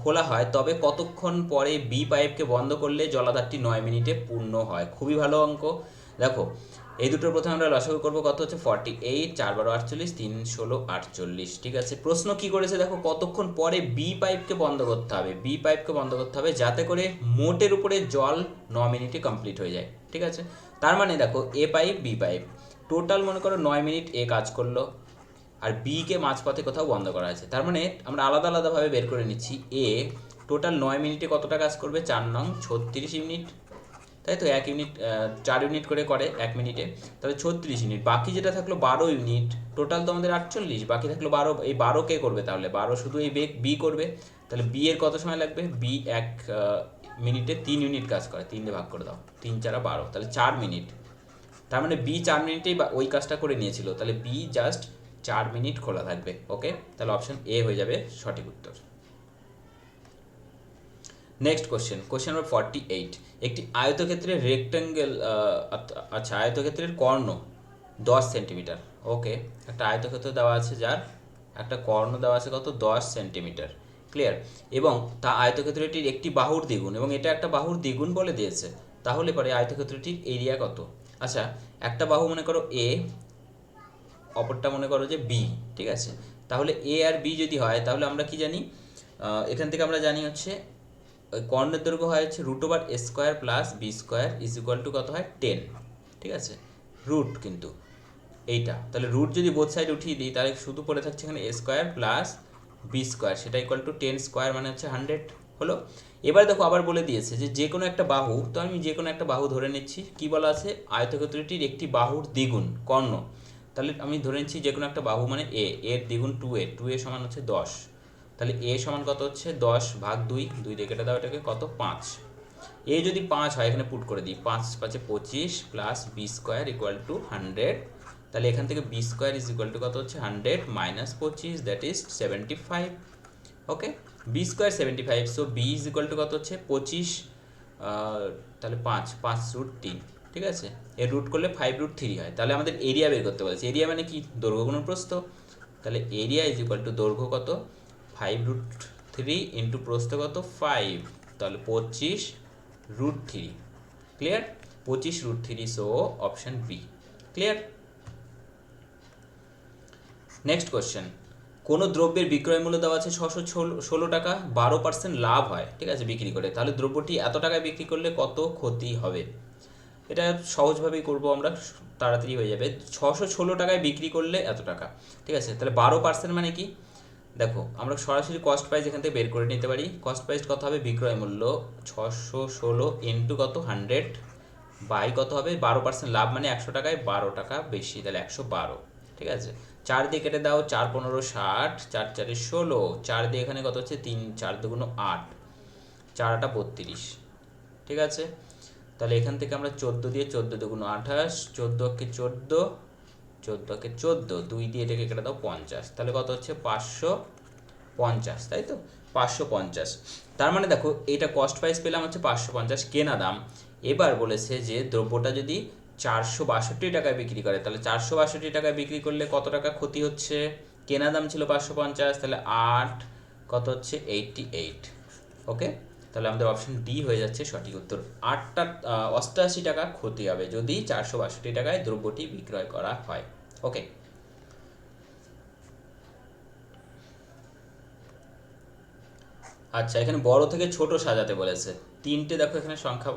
A: খোলা হয়, তবে কতক্ষণ পরে বি পাইপকে বন্ধ করলে জলাধারটি 9 মিনিটে পূর্ণ হয়। খুবই ভালো অঙ্ক। দেখো এই দুটোর প্রথমে আমরা লসাগু করবো, কত হচ্ছে 48, 4 12 48, 3 16 48। ঠিক আছে, প্রশ্ন কি করেছে দেখো, কতক্ষণ পরে বি পাইপকে বন্ধ করতে হবে, বি পাইপকে বন্ধ করতে হবে যাতে করে মোটের উপরে জল 9 মিনিটে কমপ্লিট হয়ে যায়। ঠিক আছে, তার মানে দেখো A pipe B pipe total মনে করো 9 মিনিট এ কাজ করলো, আর বি কে মাঝপথে কোথাও বন্ধ করা আছে। তার মানে আমরা আলাদা আলাদাভাবে বের করে নিচ্ছি। এ টোটাল 9 মিনিটে কতটা কাজ করবে, 4 নং 36 ইউনিট, তাই তো 1 ইউনিট 4 ইউনিট করে 1 মিনিটে, তাহলে 36 ইউনিট। বাকি যেটা থাকলো 12 ইউনিট, টোটাল তো আমাদের 48, বাকি থাকলো 12। এই 12 কে করবে তাহলে, 12 শুধু এই বি করবে, তাহলে বি এর কত সময় লাগবে, বি 1 মিনিটে 3 ইউনিট কাজ করে, 3 দিয়ে ভাগ করে দাও, 3 4 12, তাহলে 4 মিনিট। তার মানে বি 4 মিনিটেই ওই কাজটা করে নিয়েছিল, তাহলে বি জাস্ট 4 মিনিট খোলা থাকবে। ওকে, তাহলে অপশন এ হয়ে যাবে সঠিক উত্তর। Next question number 48। একটি আয়তক্ষেত্রের রেক্ট্যাঙ্গেল, আচ্ছা আয়তক্ষেত্রের কর্ণ 10 সেন্টিমিটার। ওকে, একটা আয়তক্ষেত্র দেওয়া আছে যার একটা কর্ণ দেওয়া আছে কত, 10 সেন্টিমিটার। ক্লিয়ার, এবং তা আয়তক্ষেত্রটির একটি বাহুর দ্বিগুণ, এবং এটা একটা বাহুর দ্বিগুণ বলে দিয়েছে, তাহলে পরে আয়তক্ষেত্রটির এরিয়া কত। আচ্ছা, একটা বাহু মনে করো এ, অপরটা মনে করো যে বি। ঠিক আছে, তাহলে এ আর বি যদি হয় তাহলে আমরা কি জানি, এখান থেকে আমরা জানি হচ্ছে ওই কর্ণের দৈর্ঘ্য হয় হচ্ছে √/a² plus b² is equal to কত হয় 10। ঠিক আছে, রুট কিন্তু এইটা, তাহলে রুট যদি বোথ সাইড উঠিয়ে দিই তাহলে শুধু পড়ে থাকছে এখানে a² প্লাস b², সেটা ইকুয়াল টু 10² মানে হচ্ছে 100 হলো। এবার দেখো আবার বলে দিয়েছে যে কোনো একটা বাহু, তো আমি যে কোনো একটা বাহু ধরে নিচ্ছি, কি বলা আছে, আয়তক্ষেত্রটির একটি বাহুর দ্বিগুণ কর্ণ, তাহলে আমি ধরে নিচ্ছি যে কোনো একটা বাহু মানে এর দ্বিগুণ 2a সমান হচ্ছে 10, তাহলে এ সমান কত হচ্ছে 10 ভাগ 2, 2 দিয়ে কেটে দাও এটাকে, কত 5। এ যদি 5 হয় এখানে পুট করে দিই, 5 5 25 প্লাস b² ইকুয়াল টু 100, তাহলে এখান থেকে b² ইজ ইকুয়াল টু কত হচ্ছে 100 minus 25, that is 75। Okay, b² 75, so b is equal to কত হচ্ছে 25, তাহলে 5 ঠিক আছে, এর রুট করলে 5√3 হয়, তাহলে আমাদের এরিয়া বের করতে বলেছে। এরিয়া মানে কি, দৈর্ঘ্য গুণন প্রস্থ, তাহলে এরিয়া ইজ ইকুয়াল টু দৈর্ঘ্য কত 5√3 ইন্টু প্রস্থ কত 5, তাহলে 25√3। Clear, 25√3, so option B. Clear. Next question, কোনো দ্রব্যের বিক্রয় মূল্য দেওয়া আছে 616 টাকা, 12% লাভ হয়, ঠিক আছে বিক্রি করে, তাহলে দ্রব্যটি এত টাকায় বিক্রি করলে কত ক্ষতি হবে। এটা সহজভাবেই করবো আমরা, তাড়াতাড়ি হয়ে যাবে। 616 টাকায় বিক্রি করলে এত টাকা, ঠিক আছে, তাহলে 12% মানে কি, দেখো আমরা সরাসরি কস্ট প্রাইস এখান থেকে বের করে নিতে পারি। কস্ট প্রাইস কত হবে, বিক্রয় মূল্য 616 ইন্টু কত 100 বাই কত হবে 12% লাভ, মানে 100 টাকায় 12 টাকা বেশি, তাহলে 112। ঠিক আছে, 4 দিয়ে কেটে দাও, 4 15 60, 4 4 16, 4 দিয়ে এখানে কত হচ্ছে 3 4 2 8, 4 8 32। ঠিক আছে, তাহলে এখান থেকে আমরা 14 দিয়ে 14 2 28, 14 কে 14, 14 কে 14, 2 দিয়ে এটাকে কেটে দাও 50, তাহলে কত হচ্ছে 550, তাই তো 550। তার মানে দেখো এটা কস্ট প্রাইস পেলাম হচ্ছে 550 কেনা দাম। এবার বলেছে যে দ্রব্যটা যদি 462 টাকায় বিক্রি করে, তাহলে 462 টাকায় বিক্রি করলে কত টাকা ক্ষতি হচ্ছে, কেনা দাম ছিল 550, তাহলে 8 কত হচ্ছে 88। ওকে, তাহলে আমাদের অপশন ডি হয়ে যাচ্ছে সঠিক উত্তর। 88 টাকা ক্ষতি হবে যদি 462 টাকায় দ্রব্যটি বিক্রয় করা হয়। ওকে, আচ্ছা এখানে বড় থেকে ছোট সাজাতে বলেছে। তিনটে দেখো এখানে সংখ্যা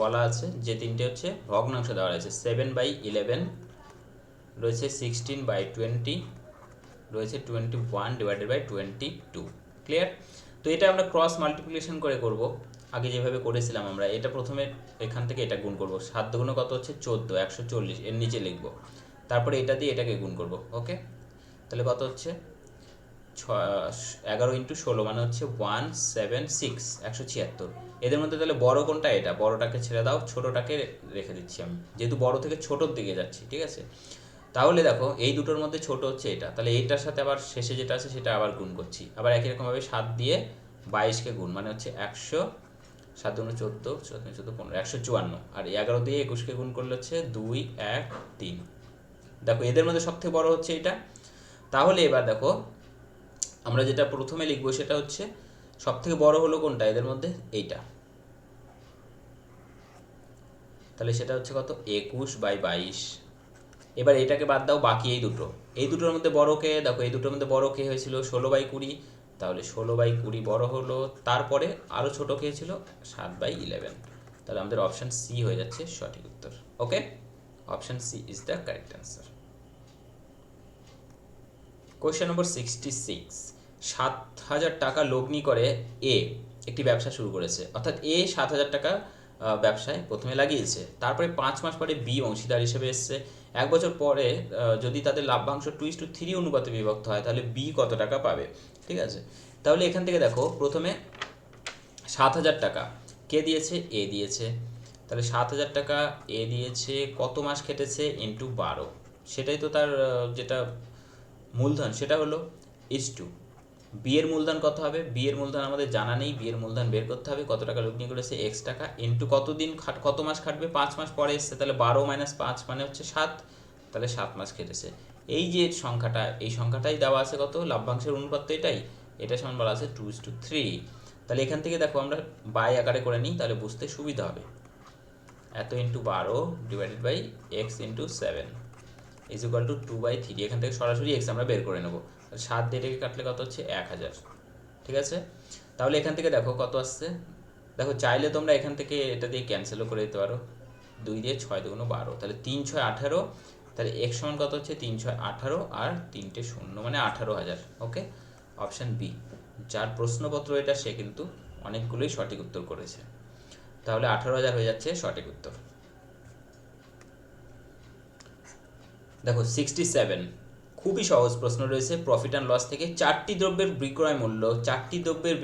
A: বলা আছে, যে তিনটে হচ্ছে ভগ্নাংশ দেওয়া রয়েছে, 7/11 রয়েছে, 16/20 রয়েছে, 21/22। ক্লিয়ার। তো এটা আমরা ক্রস মাল্টিপ্লিকেশন করে করব, আগে যেভাবে করেছিলাম আমরা। এটা প্রথমে এখান থেকে এটা গুণ করব, 7 দুগুণ কত হচ্ছে 14, 140 এর নিচে লিখব, তারপরে এটা দিয়ে এটাকে গুণ করব। ওকে, তাহলে কত হচ্ছে 11 ইন্টু 16 মানে হচ্ছে 176, 176। এদের মধ্যে তাহলে বড় কোনটা, এটা বড়টাকে ছেড়ে দাও, ছোটটাকে রেখে দিচ্ছি আমি, যেহেতু বড় থেকে ছোটোর দিকে যাচ্ছি। ঠিক আছে, তাহলে দেখো এই দুটোর মধ্যে ছোট হচ্ছে এটা, তাহলে এইটার সাথে আবার শেষে যেটা আছে সেটা আবার গুণ করছি, আবার একই রকমভাবে 7 দিয়ে 22কে গুণ, মানে হচ্ছে 100, 7 দুগুণ 14, 14 15, 154, আর 11 দিয়ে 21কে গুণ করলে হচ্ছে 2 1 3, দেখো এদের মধ্যে সবথেকে বড় হচ্ছে এটা। তাহলে এবার দেখো আমরা যেটা প্রথমে লিখবো সেটা হচ্ছে সবথেকে বড় হলো কোনটা এদের মধ্যে, এইটা। তাহলে সেটা হচ্ছে কত, 21/22। এবার এটাকে বাদ দাও, বাকি এই দুটোর মধ্যে বড় কে, দেখো এই দুটোর মধ্যে বড় কে হয়েছিল 16/20, তাহলে 16/20 বড় হলো। তারপরে আরও ছোট কে ছিল 7/11। তাহলে আমাদের অপশান সি হয়ে যাচ্ছে সঠিক উত্তর। Okay, option C is the correct answer. Question number 66। 7,000 টাকা লগ্নি করে এ একটি ব্যবসা শুরু করেছে, অর্থাৎ এ 7,000 টাকা ব্যবসায় প্রথমে লাগিয়েছে। তারপরে 5 মাস পরে বি অংশীদার হিসেবে এসছে। 1 বছর পরে যদি তাদের লাভ্যাংশ 2:3 অনুপাতে বিভক্ত হয়, তাহলে বি কত টাকা পাবে? ঠিক আছে, তাহলে এখান থেকে দেখো প্রথমে 7,000 টাকা কে দিয়েছে? এ দিয়েছে। তাহলে 7,000 টাকা এ দিয়েছে, কত মাস খেটেছে? ইন্টু 12, সেটাই তো তার যেটা মূলধন, সেটা হলো ইস টু বি এর মূলধন কত হবে? বি এর মূলধন আমাদের জানা নেই, বি এর মূলধন বের করতে হবে। কত টাকা লগ্নি করেছে? এক্স টাকা, ইন্টু কতদিন কত মাস খাটবে? 5 মাস পরে এসছে, তাহলে 12 - 5 মানে হচ্ছে 7, তাহলে 7 মাস খেটেছে। এই যে সংখ্যাটা, এই সংখ্যাটাই দেওয়া আছে কত, লাভ্যাংশের অনুপাত তো এটাই, এটা সমান বলা আছে 2:3। তাহলে এখান থেকে দেখো আমরা বাই আকারে করে নিই, তাহলে বুঝতে সুবিধা হবে। এত into 12 divided by x into 7 is equal to 2/3। এখান থেকে সরাসরি এক্স আমরা বের করে নেবো। 7 দিয়ে এটাকে কাটলে কত হচ্ছে? 1000। ঠিক আছে, তাহলে এখান থেকে দেখো কত আসছে। দেখো চাইলে তোমরা এখান থেকে এটা দিয়ে ক্যান্সেলও করে দিতে পারো, 2 দিয়ে 6 × 12, তাহলে 3 × 6 = 18। তাহলে এক্স সমান কত হচ্ছে? 3 × 6 = 18 আর 3টে 0 মানে 18,000। ওকে, অপশান বি। যার প্রশ্নপত্র এটা সে কিন্তু অনেকগুলোই সঠিক উত্তর করেছে, তাহলে 18,000 হয়ে যাচ্ছে সঠিক উত্তর। দেখো 67, খুবই সহজ প্রশ্ন রয়েছে। প্রফিট অ্যান্ড লস থেকে 4টি দ্রব্যের বিক্রয় মূল্য 5টি দ্রব্যের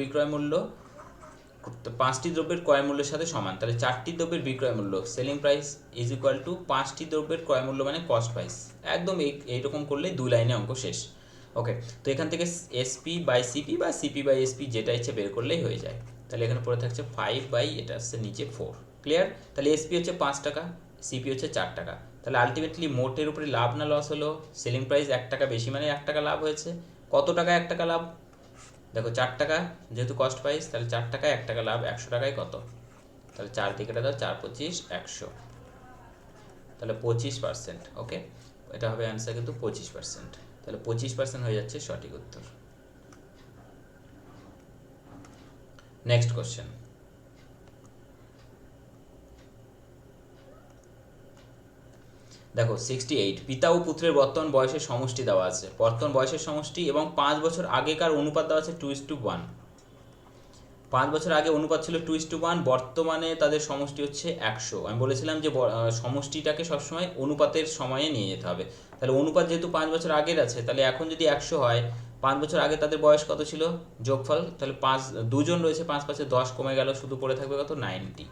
A: ক্রয় মূল্যের সাথে সমান। তাহলে 4টি দ্রব্যের বিক্রয় মূল্য selling price is equal two 5টি দ্রব্যের ক্রয় মূল্য মানে কস্ট প্রাইস। একদম এইরকম করলে 2 লাইনে অঙ্ক শেষ। ওকে, তো এখান থেকে SP/CP বা CP/SP যেটা ইচ্ছে বের করলেই হয়ে যায়। তাহলে এখানে পড়ে থাকছে 5 এটা আসছে নিচে 4। ক্লিয়ার? তাহলে SP হচ্ছে 5 টাকা, CP হচ্ছে 4 টাকা। তাহলে আলটিমেটলি মোটের উপরে লাভ না লস হলো? সেলিং প্রাইস 1 টাকা বেশি মানে 1 টাকা লাভ হয়েছে। কত টাকা 1 টাকা লাভ? দেখো 4 টাকা যেহেতু কস্ট প্রাইস, তাহলে 4 টাকায় 1 টাকা লাভ, 100 টাকায় কত? তাহলে 4 দিকে দাও, 4 × 25 = 100, তাহলে 25%। ওকে, এটা হবে অ্যান্সার কিন্তু 25%। তাহলে 25% হয়ে যাচ্ছে সঠিক উত্তর। Next question. দেখো 68, পিতা ও পুত্রের বর্তমান বয়সের সমষ্টি দেওয়া আছে। বর্তমান বয়সের সমষ্টি এবং 5 বছর আগেকার অনুপাত দেওয়া আছে 2:1। 5 বছর আগে অনুপাত ছিল 2:1, বর্তমানে তাদের সমষ্টি হচ্ছে 100। আমি বলেছিলাম যে সমষ্টিটাকে সবসময় অনুপাতের সময়ে নিয়ে যেতে হবে। তাহলে অনুপাত যেহেতু 5 বছর আগের আছে, তাহলে এখন যদি 100 হয়, 5 বছর আগে তাদের বয়স কত ছিল? যোগফল, তাহলে 2 জন রয়েছে, 5 × 5 = 10, কমে গেল, শুধু পড়ে থাকবে কত? 90।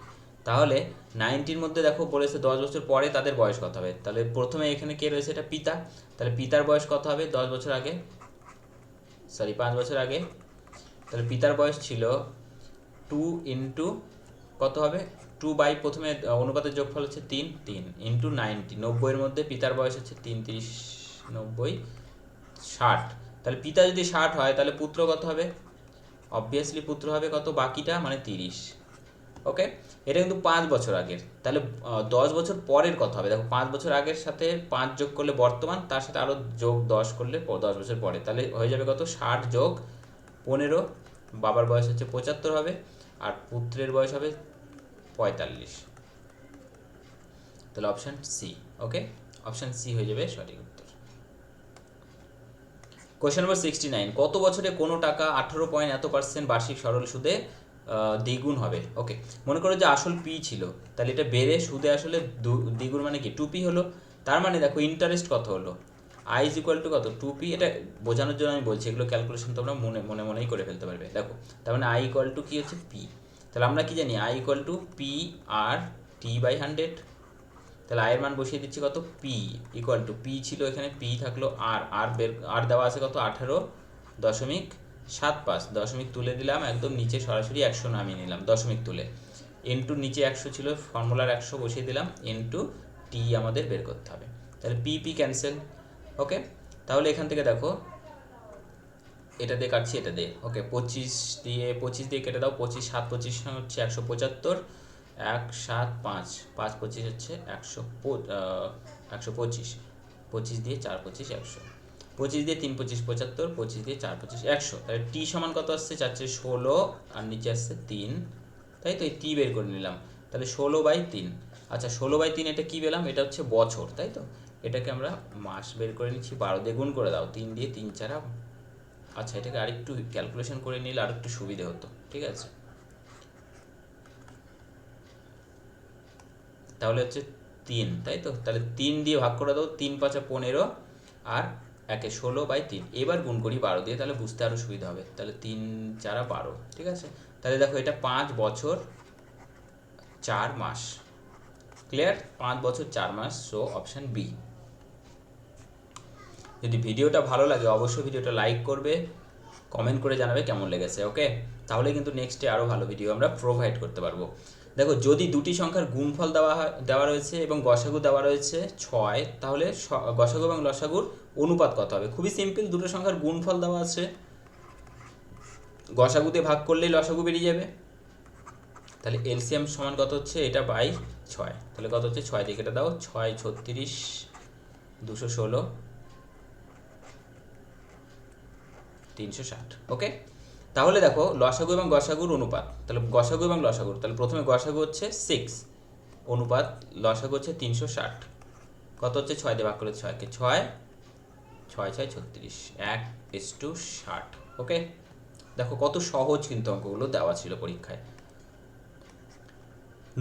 A: তাহলে 90-র মধ্যে দেখো বলেছে 10 বছর পরে তাদের বয়স কত হবে। তাহলে প্রথমে এখানে কে রয়েছে? এটা পিতা। তাহলে পিতার বয়স কত হবে 5 বছর আগে? তাহলে পিতার বয়স ছিল 2 ইন্টু কত হবে? 2 প্রথমে অনুপাতের যোগফল হচ্ছে 3 ইন্টু 90। 90-এর মধ্যে পিতার বয়স হচ্ছে 3 × 30 = 90, 60। তাহলে পিতা যদি 60 হয়, তাহলে পুত্র কত হবে? অবভিয়াসলি পুত্র হবে কত? বাকিটা মানে 30। ওকে, এটা কিন্তু 5 বছর আগের। তাহলে 10 বছর পরের কথা হবে। দেখো 5 বছর আগের সাথে 5 যোগ করলে বর্তমান, তার সাথে আরও যোগ 10 করলে 10 বছর পরে, তাহলে হয়ে যাবে কত? 60 যোগ 15। বাবার বয়স হচ্ছে 75 হবে, আর পুত্রের বয়স হবে 45। তাহলে অপশান সি। ওকে, অপশান সি হয়ে যাবে সঠিক উত্তর। কোয়েশ্চেন নম্বর 69, কত বছরে কোনো টাকা 18% বার্ষিক সরল সুদে দ্বিগুণ হবে? ওকে, মনে করো যে আসল পি ছিল, তাহলে এটা বেড়ে সুদে আসলে দ্বিগুণ মানে কি? 2p হলো। তার মানে দেখো ইন্টারেস্ট কত হলো? I = কত? 2p। এটা বোঝানোর জন্য আমি বলছি, এগুলো ক্যালকুলেশন তোমরা মনেই করে ফেলতে পারবে। দেখো তার মানে I = কি হচ্ছে? p। তাহলে আমরা কি জানি? I = p/t/100। তাহলে আয়ের মান বসিয়ে দিচ্ছি কত? p = p ছিল এখানে, p থাকলো আর দেওয়া আছে কত? 18.75। দশমিক তুলে দিলাম, একদম নিচে সরাসরি 100 নামিয়ে নিলাম, দশমিক তুলে। ইন্টু নিচে 100 ছিল, ফর্মুলার 100 বসিয়ে দিলাম, ইন্টু টি আমাদের বের করতে হবে। তাহলে পি পি ক্যান্সেল। ওকে, তাহলে এখান থেকে দেখো এটা দিয়ে কাটছি, এটা দিয়ে ওকে 25 দিয়ে কেটে দাও। 25 7 25 হচ্ছে 175, 1 7 5 5 25 হচ্ছে 125, 25 দিয়ে 4 25 100, 25 দিয়ে 3 25 75, 25 দিয়ে 4 25 100। তাহলে টি সমান কত আসছে? 416 আর নিচে আসছে 3, তাই তো এই টি বের করে নিলাম। তাহলে 16/3। আচ্ছা 16/3 এটা কি পেলাম? এটা হচ্ছে বছর, তাই তো এটাকে আমরা মাস বের করে নিচ্ছি। 12 দিয়ে গুণ করে দাও, 3 দিয়ে 3 4। আচ্ছা এটাকে আরেকটু ক্যালকুলেশন করে নিলে আরেকটু সুবিধে হতো, ঠিক আছে। তাহলে হচ্ছে 3, তাই তো, তাহলে 3 দিয়ে ভাগ করে দাও, 3 5 15 আর 1 16/3। এবার গুণ করি 12 দিয়ে, তাহলে বুঝতে আরও সুবিধা হবে। তাহলে 3 4 12, ঠিক আছে। তাহলে দেখো এটা 5 বছর 4 মাস। ক্লিয়ার? 5 বছর 4 মাস, সো অপশান বি। যদি ভিডিওটা ভালো লাগে অবশ্যই ভিডিওটা লাইক করবে, কমেন্ট করে জানাবে কেমন লেগেছে। ওকে, তাহলে কিন্তু নেক্সটে আরও ভালো ভিডিও আমরা প্রোভাইড করতে পারবো। দেখো যদি দুটি সংখ্যার গুণফল দেওয়া রয়েছে এবং গসাগু দেওয়া রয়েছে 6, তাহলে গসাগু এবং লসাগুর অনুপাত কত হবে? খুবই সিম্পল, দুটো সংখ্যার গুণফল দেওয়া আছে, গসাগুতে ভাগ করলেই লসাগু বেরিয়ে যাবে। তাহলে এলসিএম সমান কত হচ্ছে? এটা বাই 6, তাহলে কত হচ্ছে? 6 দিয়ে কেটে দাও, 6 36 216 360। ওকে, তাহলে দেখো লসাগু এবং গসাগুর অনুপাত, তাহলে গসাগু এবং লসাগুর, তাহলে প্রথমে গসাগু হচ্ছে 6, অনুপাত লসাগু হচ্ছে 360, কত হচ্ছে? 6 দিয়ে ভাগ করলে 6কে 6 6 6 36 1:60। ওকে, দেখো কত সহজ কিন্তু অঙ্কগুলো দেওয়া ছিল পরীক্ষায়।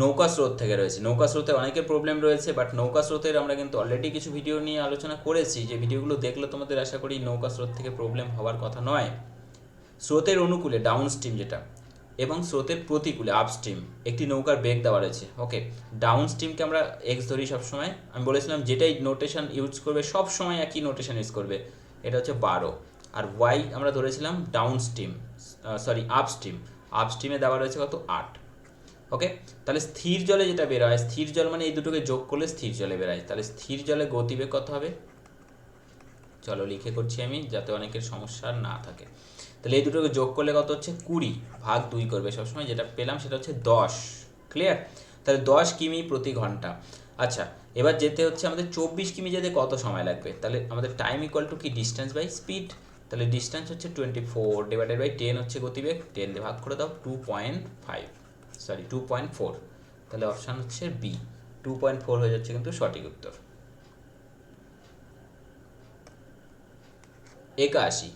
A: নৌকা স্রোত থেকে রয়েছে, নৌকা স্রোতে অনেকের প্রবলেম রয়েছে, বাট নৌকা স্রোতের আমরা কিন্তু অলরেডি কিছু ভিডিও নিয়ে আলোচনা করেছি, যে ভিডিওগুলো দেখলে তোমাদের আশা করি নৌকা স্রোত থেকে প্রবলেম হওয়ার কথা নয়। স্রোতের অনুকূলে ডাউন স্ট্রিম যেটা এবং স্রোতের প্রতিকূলে আপস্ট্রিম একটি নৌকার বেগ দেওয়া রয়েছে। ওকে, ডাউন স্ট্রিমকে আমরা এক্স ধরি সবসময়। আমি বলেছিলাম যেটাই নোটেশন ইউজ করবে সব সময় একই নোটেশন ইউজ করবে, এটা হচ্ছে 12। আর ওয়াই আমরা ধরেছিলাম ডাউন স্ট্রিম, সরি আপস্ট্রিম, আপস্ট্রিমে দেওয়া রয়েছে কত? 8। ওকে, তাহলে স্থির জলে যেটা বেরোয়, স্থির জল মানে এই দুটোকে যোগ করলে স্থির জলে বেরোয়, তাহলে স্থির জলে গতিবেগ কত হবে? চলো লিখে করছি আমি, যাতে অনেকের সমস্যা না থাকে। তাহলে এই দুটোকে যোগ করলে কত হচ্ছে? 20 ভাগ 2 করবে সবসময়, যেটা পেলাম সেটা হচ্ছে 10। ক্লিয়ার? তাহলে 10 কিমি প্রতি ঘন্টা। আচ্ছা এবার যেতে হচ্ছে আমাদের 24 কিমি যেতে কত সময় লাগবে? তাহলে আমাদের টাইম ইকুয়াল টু কি? Distance by speed. তাহলে ডিস্টেন্স হচ্ছে 24/10 হচ্ছে গতিবেগ, 10 দিয়ে ভাগ করে দাও, 2.4। তাহলে অপশান হচ্ছে বি, 2.4 হয়ে যাচ্ছে কিন্তু সঠিক উত্তর। 81,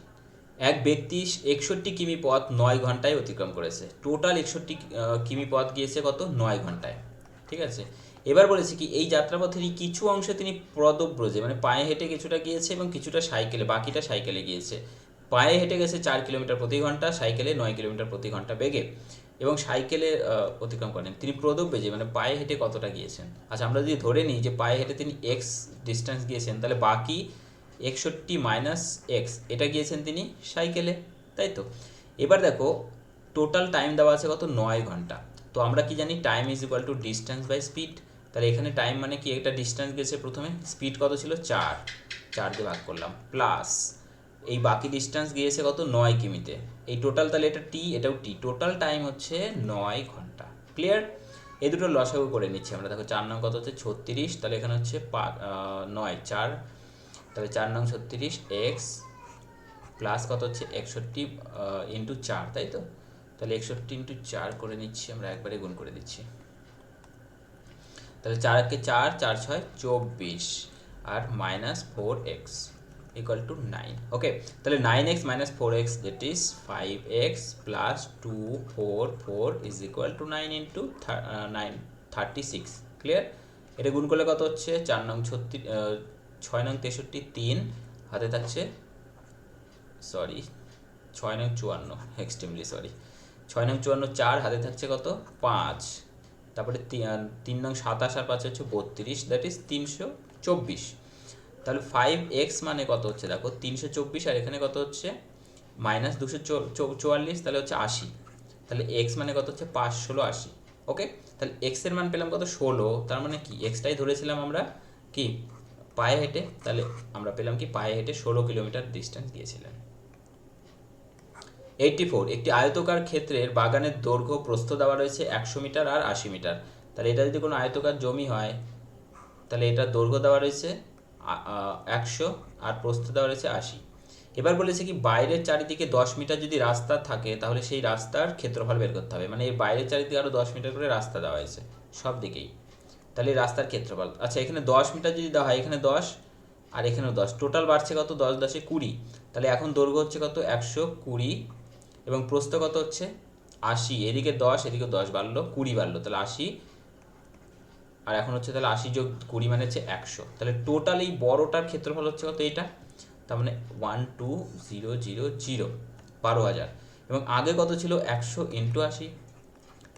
A: এক ব্যক্তি 61 কিমি পথ 9 ঘন্টায় অতিক্রম করেছে। টোটাল 61 কিমি পথ গিয়েছে কত? 9 ঘন্টায়। ঠিক আছে, এবার বলেছে কি এই যাত্রাপথেরই কিছু অংশে তিনি পদব্রজে মানে পায়ে হেঁটে কিছুটা গিয়েছে এবং কিছুটা সাইকেলে, বাকিটা সাইকেলে গিয়েছে। পায়ে হেঁটে গেছে 4 কিলোমিটার প্রতি ঘন্টা, সাইকেলে 9 কিলোমিটার প্রতি ঘন্টা বেগে, এবং সাইকেলে অতিক্রম করেন। তিনি প্রদব্রজে মানে পায়ে হেঁটে কতটা গিয়েছেন? আচ্ছা আমরা যদি ধরে নিই যে পায়ে হেঁটে তিনি এক্স ডিস্টেন্স গিয়েছেন, তাহলে বাকি 61 মাইনাস এক্স এটা গিয়েছেন তিনি সাইকেলে, তাই তো। এবার দেখো টোটাল টাইম দেওয়া আছে কত? 9 ঘন্টা। তো আমরা কি জানি? Time is equal to distance by speed. তাহলে এখানে টাইম মানে কি? একটা ডিস্টেন্স গেছে প্রথমে, স্পিড কত ছিল? 4 দিয়ে ভাগ করলাম, প্লাস এই বাকি ডিস্টেন্স গিয়েছে কত? 9 কিমিতে। এই টোটাল, তাহলে এটা টি, এটাও টি, টোটাল টাইম হচ্ছে 9 ঘন্টা। ক্লিয়ার? এই দুটো লসাগু করে নিচ্ছি আমরা। দেখো 4 নং কত হচ্ছে? 36, তাহলে এখানে হচ্ছে 9 4, তাহলে 4 নং 36 এক্স প্লাস কত হচ্ছে? 61 ইন্টু 4, তাই তো। তাহলে 61 ইন্টু 4 করে নিচ্ছি আমরা, একবারে গুণ করে দিচ্ছি। তাহলে 4 কে 4 4 6 24 আর মাইনাস 4x ইকুয়াল টু 9। ওকে, তাহলে 9x minus 4x that is 5x plus 2 4 4 is equal two 9 into 9 36। Clear? এটা গুণ করলে কত হচ্ছে? 4 নং 6 নং 63 3 হাতে থাকছে, সরি 6 নং 54, এক্সট্রিমলি সরি, 6 নং 54 4 হাতে থাকছে কত? 5, তারপরে 3 নং 27 আর 5 হচ্ছে 32, দ্যাট ইজ 324। তাহলে 5x মানে কত হচ্ছে? দেখো 324, আর এখানে কত হচ্ছে? মাইনাস 244, তাহলে হচ্ছে 80। তাহলে x মানে কত হচ্ছে? 5 16 80। ওকে, তাহলে x এর মান পেলাম কত? 16, তার মানে কি এক্সটাই ধরেছিলাম আমরা কি পায়ে হেঁটে, তাহলে আমরা পেলাম কি পায়ে হেঁটে 16 কিলোমিটার ডিস্টেন্স গিয়েছিলেন। 84, একটি আয়তকার ক্ষেত্রের বাগানের দৈর্ঘ্য প্রস্থ দেওয়া রয়েছে 100 মিটার আর 80 মিটার। তাহলে এটা যদি কোনো আয়তকার জমি হয় তাহলে এটার দৈর্ঘ্য দেওয়া রয়েছে 100 আর প্রস্থ দেওয়া রয়েছে 80। এবার বলেছে কি বাইরের চারিদিকে 10 মিটার যদি রাস্তা থাকে তাহলে সেই রাস্তার ক্ষেত্রফল বের করতে হবে। মানে এর বাইরের চারিদিকে আরও 10 মিটার করে রাস্তা দেওয়া হয়েছে সব দিকেই, তাহলে এই রাস্তার ক্ষেত্রফল। আচ্ছা এখানে 10 মিটার যদি দেওয়া হয়, এখানে 10 আর এখানেও 10, টোটাল বাড়ছে কত? 10 10 20। তাহলে এখন দৈর্ঘ্য হচ্ছে কত? 120 এবং প্রস্থ কত হচ্ছে 80। এদিকে 10 এদিকে 10 বাড়লো, 20 বাড়লো, তাহলে 80 আর এখন হচ্ছে তাহলে 80 যোগ 20 মানে হচ্ছে 100। তাহলে টোটাল এই বড়টার ক্ষেত্রফল হচ্ছে কত? এটা তার মানে 12000 12,000। এবং আগে কত ছিল? 100 ইন্টু 80,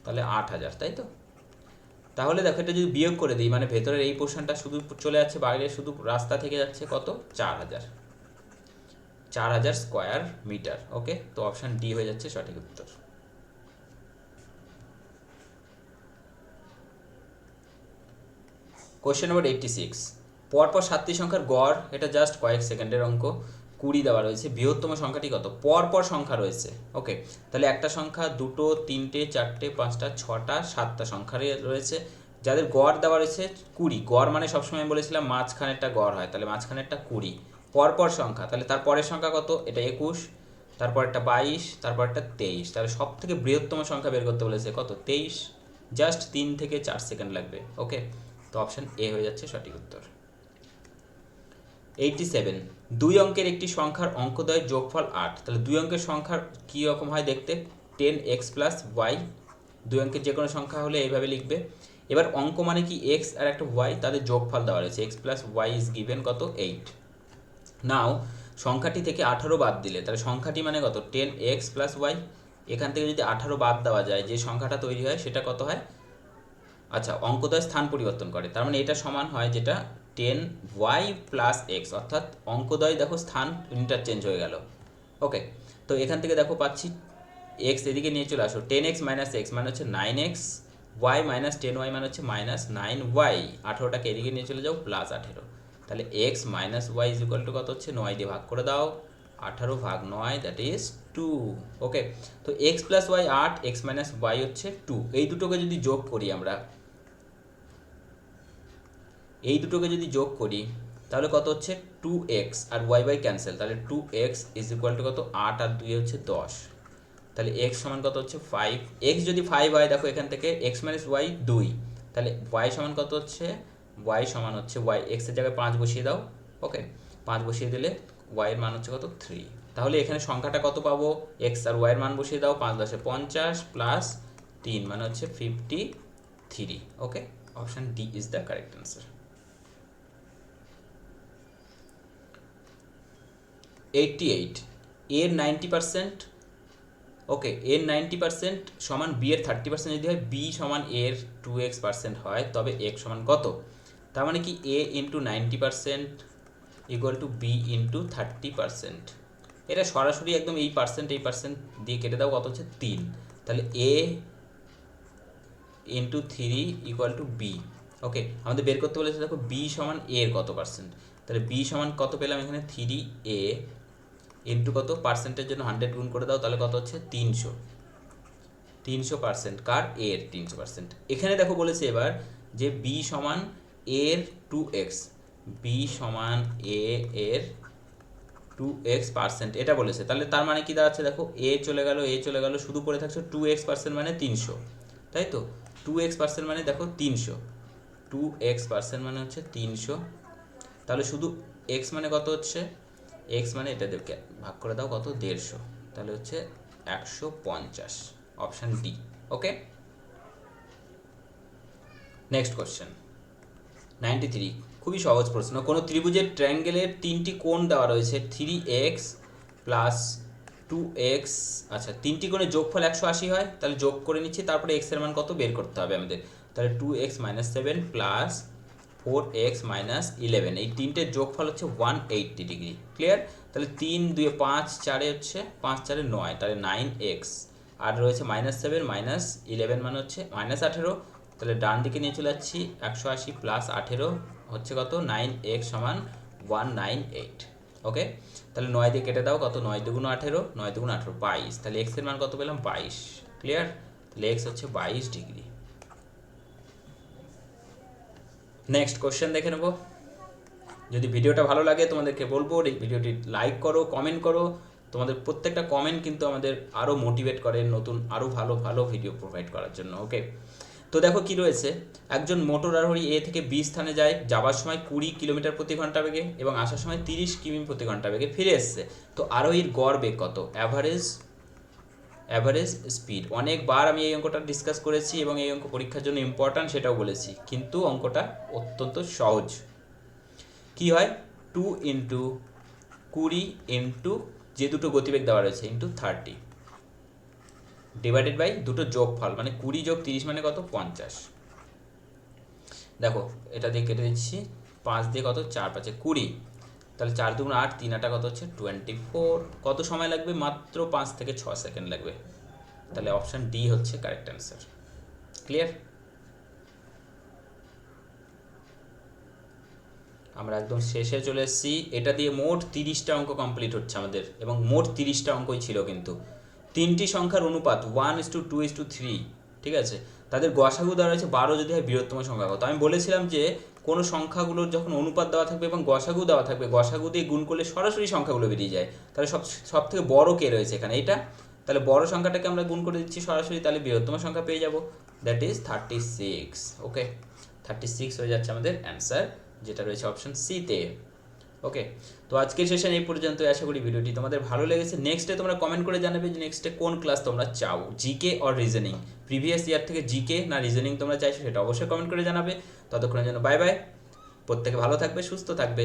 A: তাহলে 8000, তাই তো? তাহলে দেখো এটা যদি বিয়োগ করে দিই, মানে ভেতরের এই পোর্শনটা শুধু চলে যাচ্ছে, বাইরে শুধু রাস্তা থেকে যাচ্ছে কত? 4000 স্কোয়ার মিটার। ওকে, তো অপশান ডি হয়ে যাচ্ছে সঠিক উত্তর। কোয়েশ্চেন নম্বর 86, পরপর 7টি সংখ্যার গড়, এটা জাস্ট কয়েক সেকেন্ডের অঙ্ক, 20 দেওয়া রয়েছে। বৃহত্তম সংখ্যাটি কত? পরপর সংখ্যা রয়েছে। ওকে, তাহলে একটা সংখ্যা, দুটো, তিনটে, চারটে, পাঁচটা, ছটা, 7টা সংখ্যা রয়েছে, যাদের গড় দেওয়া রয়েছে 20। গড় মানে সবসময় বলেছিলাম মাঝখানেরটা গড় হয়, তাহলে মাঝখানেরটা 20। পরপর সংখ্যা, তাহলে তার পরের সংখ্যা কত? এটা 21, তারপরটা 22, তারপরটা 23। তাহলে সব থেকে বৃহত্তম সংখ্যা বের করতে বলেছে কত? 23। জাস্ট 3 থেকে 4 সেকেন্ড লাগবে। ওকে, তো অপশান এ হয়ে যাচ্ছে সঠিক উত্তর। 87, দুই অঙ্কের একটি সংখ্যার অঙ্কদ্বয়ের যোগফল 8। তাহলে দুই অঙ্কের সংখ্যার কী রকম হয় দেখতে? 10x plus Y. দুই অঙ্কের যে কোনো সংখ্যা হলে এইভাবে লিখবে। এবার অঙ্ক মানে কি এক্স আর একটা ওয়াই, তাদের যোগফল দেওয়া রয়েছে, x plus y is given কত? 8। নাও সংখ্যাটি থেকে 18 বাদ দিলে, তাহলে সংখ্যাটি মানে কত? 10x plus Y. এখান থেকে যদি 18 বাদ দেওয়া যায়, যে সংখ্যাটা তৈরি হয় সেটা কত হয়? আচ্ছা, অঙ্কদ্বয় স্থান পরিবর্তন করে, তার মানে এটা সমান হয় যেটা 10y প্লাস এক্স, অর্থাৎ অঙ্কদ্বয় দেখো স্থান ইন্টারচেঞ্জ হয়ে গেল। ওকে, তো এখান থেকে দেখো পাচ্ছি এক্স এদিকে নিয়ে চলে আসো, 10x মাইনাস এক্স মানে হচ্ছে 9x, y মাইনাস 10y মানে হচ্ছে মাইনাস 9y, 18টাকে এদিকে নিয়ে চলে যাও প্লাস 18। তাহলে x minus y is equal to কত হচ্ছে? 9 দিয়ে ভাগ করে দাও, 18 ভাগ 9 দ্যাট ইজ 2। ওকে, তো x plus y 8, x minus y হচ্ছে 2। এই দুটোকে যদি যোগ করি আমরা, তাহলে কত হচ্ছে? 2x R y by cancel, তাহলে 2x ইজ ইকুয়াল টু কত? 8 আর 2 হচ্ছে 10। তাহলে x সমান কত হচ্ছে? 5। x যদি 5 হয়, দেখো এখান থেকে x মাইনাস ওয়াই 2, তাহলে y সমান কত হচ্ছে? y সমান হচ্ছে y, x এর জায়গায় 5 বসিয়ে দাও। ওকে, 5 বসিয়ে দিলে y এর মান হচ্ছে কত? 3। তাহলে এখানে সংখ্যাটা কত পাবো? x আর y এর মান বসিয়ে দাও, 5 10 50 প্লাস 3 মানে হচ্ছে 53। Okay, option D is the correct answer. 88, এর 90%, ওকে, এর 90% সমান বি এর 30% যদি হয়, বি সমান এর 2x% হয়, তবে x সমান কত? তার মানে কি a into 90% equal to B into 30%। এটা সরাসরি একদম এই পার্সেন্ট দিয়ে কেটে দাও, কত হচ্ছে? 3। তাহলে a into 3 equal to B. Okay, আমাদের বের করতে বলেছে দেখো বি সমান a এর কত পার্সেন্ট, তাহলে বি সমান কত পেলাম এখানে? 3a ইন্টু কত? পার্সেন্টের জন্য 100 গুণ করে দাও, তাহলে কত হচ্ছে? 300। 300%, কার? এর 300%। এখানে দেখো বলেছে এবার যে বি সমান এর 2x, বি সমান এ এর 2x%, এটা বলেছে। তাহলে তার মানে কি দাঁড়াচ্ছে দেখো, এ চলে গেল, শুধু পড়ে থাকছে 2x% মানে 300, তাই তো? 2x% মানে দেখো 300, 2x% মানে হচ্ছে 300। তাহলে শুধু x মানে কত হচ্ছে? x মানে এটা দেবকে ভাগ করে দাও, কত? 150, তাহলে হচ্ছে 150, অপশান ডি। ওকে, নেক্সট কোশ্চেন 93, খুবই সহজ প্রশ্ন। কোনো ত্রিভুজের ট্রায়াঙ্গেলের 3টি কোণ দেওয়া রয়েছে, 3x প্লাস 2x। আচ্ছা, 3টি কোণের যোগফল 180 হয়, তাহলে যোগ করে নিচ্ছি, তারপরে x এর মান কত বের করতে হবে আমাদের। তাহলে 2x minus 7 plus 4x minus 11, এই তিনটের যোগফল হচ্ছে 180 ডিগ্রি। ক্লিয়ার? তাহলে 3 2 5 4 হচ্ছে 5 4 9, তাহলে 9x, আর রয়েছে মাইনাস 7 মাইনাস 11 মানে হচ্ছে মাইনাস 18। তাহলে ডান দিকে নিয়ে চলে যাচ্ছি, 180 প্লাস 18 হচ্ছে কত 9x সমান 198। ওকে, তাহলে 9 দিয়ে কেটে দাও, কত 9 দুগুণ 18, 9 দুগুণ 18 22, তাহলে x এর মান কত পেলাম 22। ক্লিয়ার? তাহলে x হচ্ছে 22 ডিগ্রি। নেক্সট কোশ্চেন দেখে নেব। যদি ভিডিওটা ভালো লাগে তোমাদেরকে বলবো এই ভিডিওটি লাইক করো, কমেন্ট করো। তোমাদের প্রত্যেকটা কমেন্ট কিন্তু আমাদের আরও মোটিভেট করে নতুন আরও ভালো ভালো ভিডিও প্রোভাইড করার জন্য। ওকে, তো দেখো কি রয়েছে, একজন মোটর আরোহী এ থেকে বি স্থানে যায়, যাবার সময় 20 কিলোমিটার প্রতি ঘন্টা বেগে এবং আসার সময় 30 কিমি প্রতি ঘন্টা বেগে ফিরে এসছে। তো আরোহীর গড় বেগ কত? Average speed. অনেকবার আমি এই অঙ্কটা ডিসকাস করেছি এবং এই অঙ্ক পরীক্ষার জন্য ইম্পর্ট্যান্ট সেটাও বলেছি, কিন্তু অঙ্কটা অত্যন্ত সহজ। কি হয় 2 ইন্টু 20 ইন্টু যে দুটো গতিবেগ দেওয়া রয়েছে ইন্টু 30 ডিভাইডেড বাই দুটো যোগফল, মানে 20 যোগ 30 মানে কত 50। দেখো এটা দিয়ে কেটে দিচ্ছি, 5 দিয়ে কত 4 5 20, তাহলে 4 দুগুণ 8, 3 8 কত হচ্ছে 24। কত সময় লাগবে? মাত্র 5 থেকে 6 সেকেন্ড লাগবে। তাহলে অপশান ডি হচ্ছে কারেক্ট অ্যান্সার। ক্লিয়ার? আমরা একদম শেষে চলে এসেছি। এটা দিয়ে মোট 30টা অঙ্ক কমপ্লিট হচ্ছে আমাদের, এবং মোট 30টা অঙ্কই ছিল কিন্তু। 3টি সংখ্যার অনুপাত 1:2:3, ঠিক আছে, তাদের গসাগু দেওয়া রয়েছে 12 যদি হয় বৃহত্তম সংখ্যা কত। আমি বলেছিলাম যে কোনো সংখ্যাগুলোর যখন অনুপাত দেওয়া থাকবে এবং গসাগু দেওয়া থাকবে, গসাগু দিয়ে গুণ করলে সরাসরি সংখ্যাগুলো বেরিয়ে যায়। তাহলে সব থেকে বড় কে রয়েছে এখানে? এটা। তাহলে বড় সংখ্যাটাকে আমরা গুণ করে দিচ্ছি সরাসরি, তাহলে বৃহত্তম সংখ্যা পেয়ে যাব, দ্যাট ইজ 36। ওকে, 36 হয়ে যাচ্ছে আমাদের অ্যান্সার, যেটা রয়েছে অপশন সিতে। ওকে, তো আজকের সেশন এই পর্যন্ত। আশা করি ভিডিওটি তোমাদের ভালো লেগেছে। নেক্সটে তোমরা কমেন্ট করে জানাবে যে নেক্সটে কোন ক্লাস তোমরা চাও, GK or reasoning. Previous year থেকে জিকে না রিজনিং তোমরা চাইছো সেটা অবশ্যই কমেন্ট করে জানাবে। ততক্ষণের জন্য বাই বাই, প্রত্যেকে ভালো থাকবে, সুস্থ থাকবে।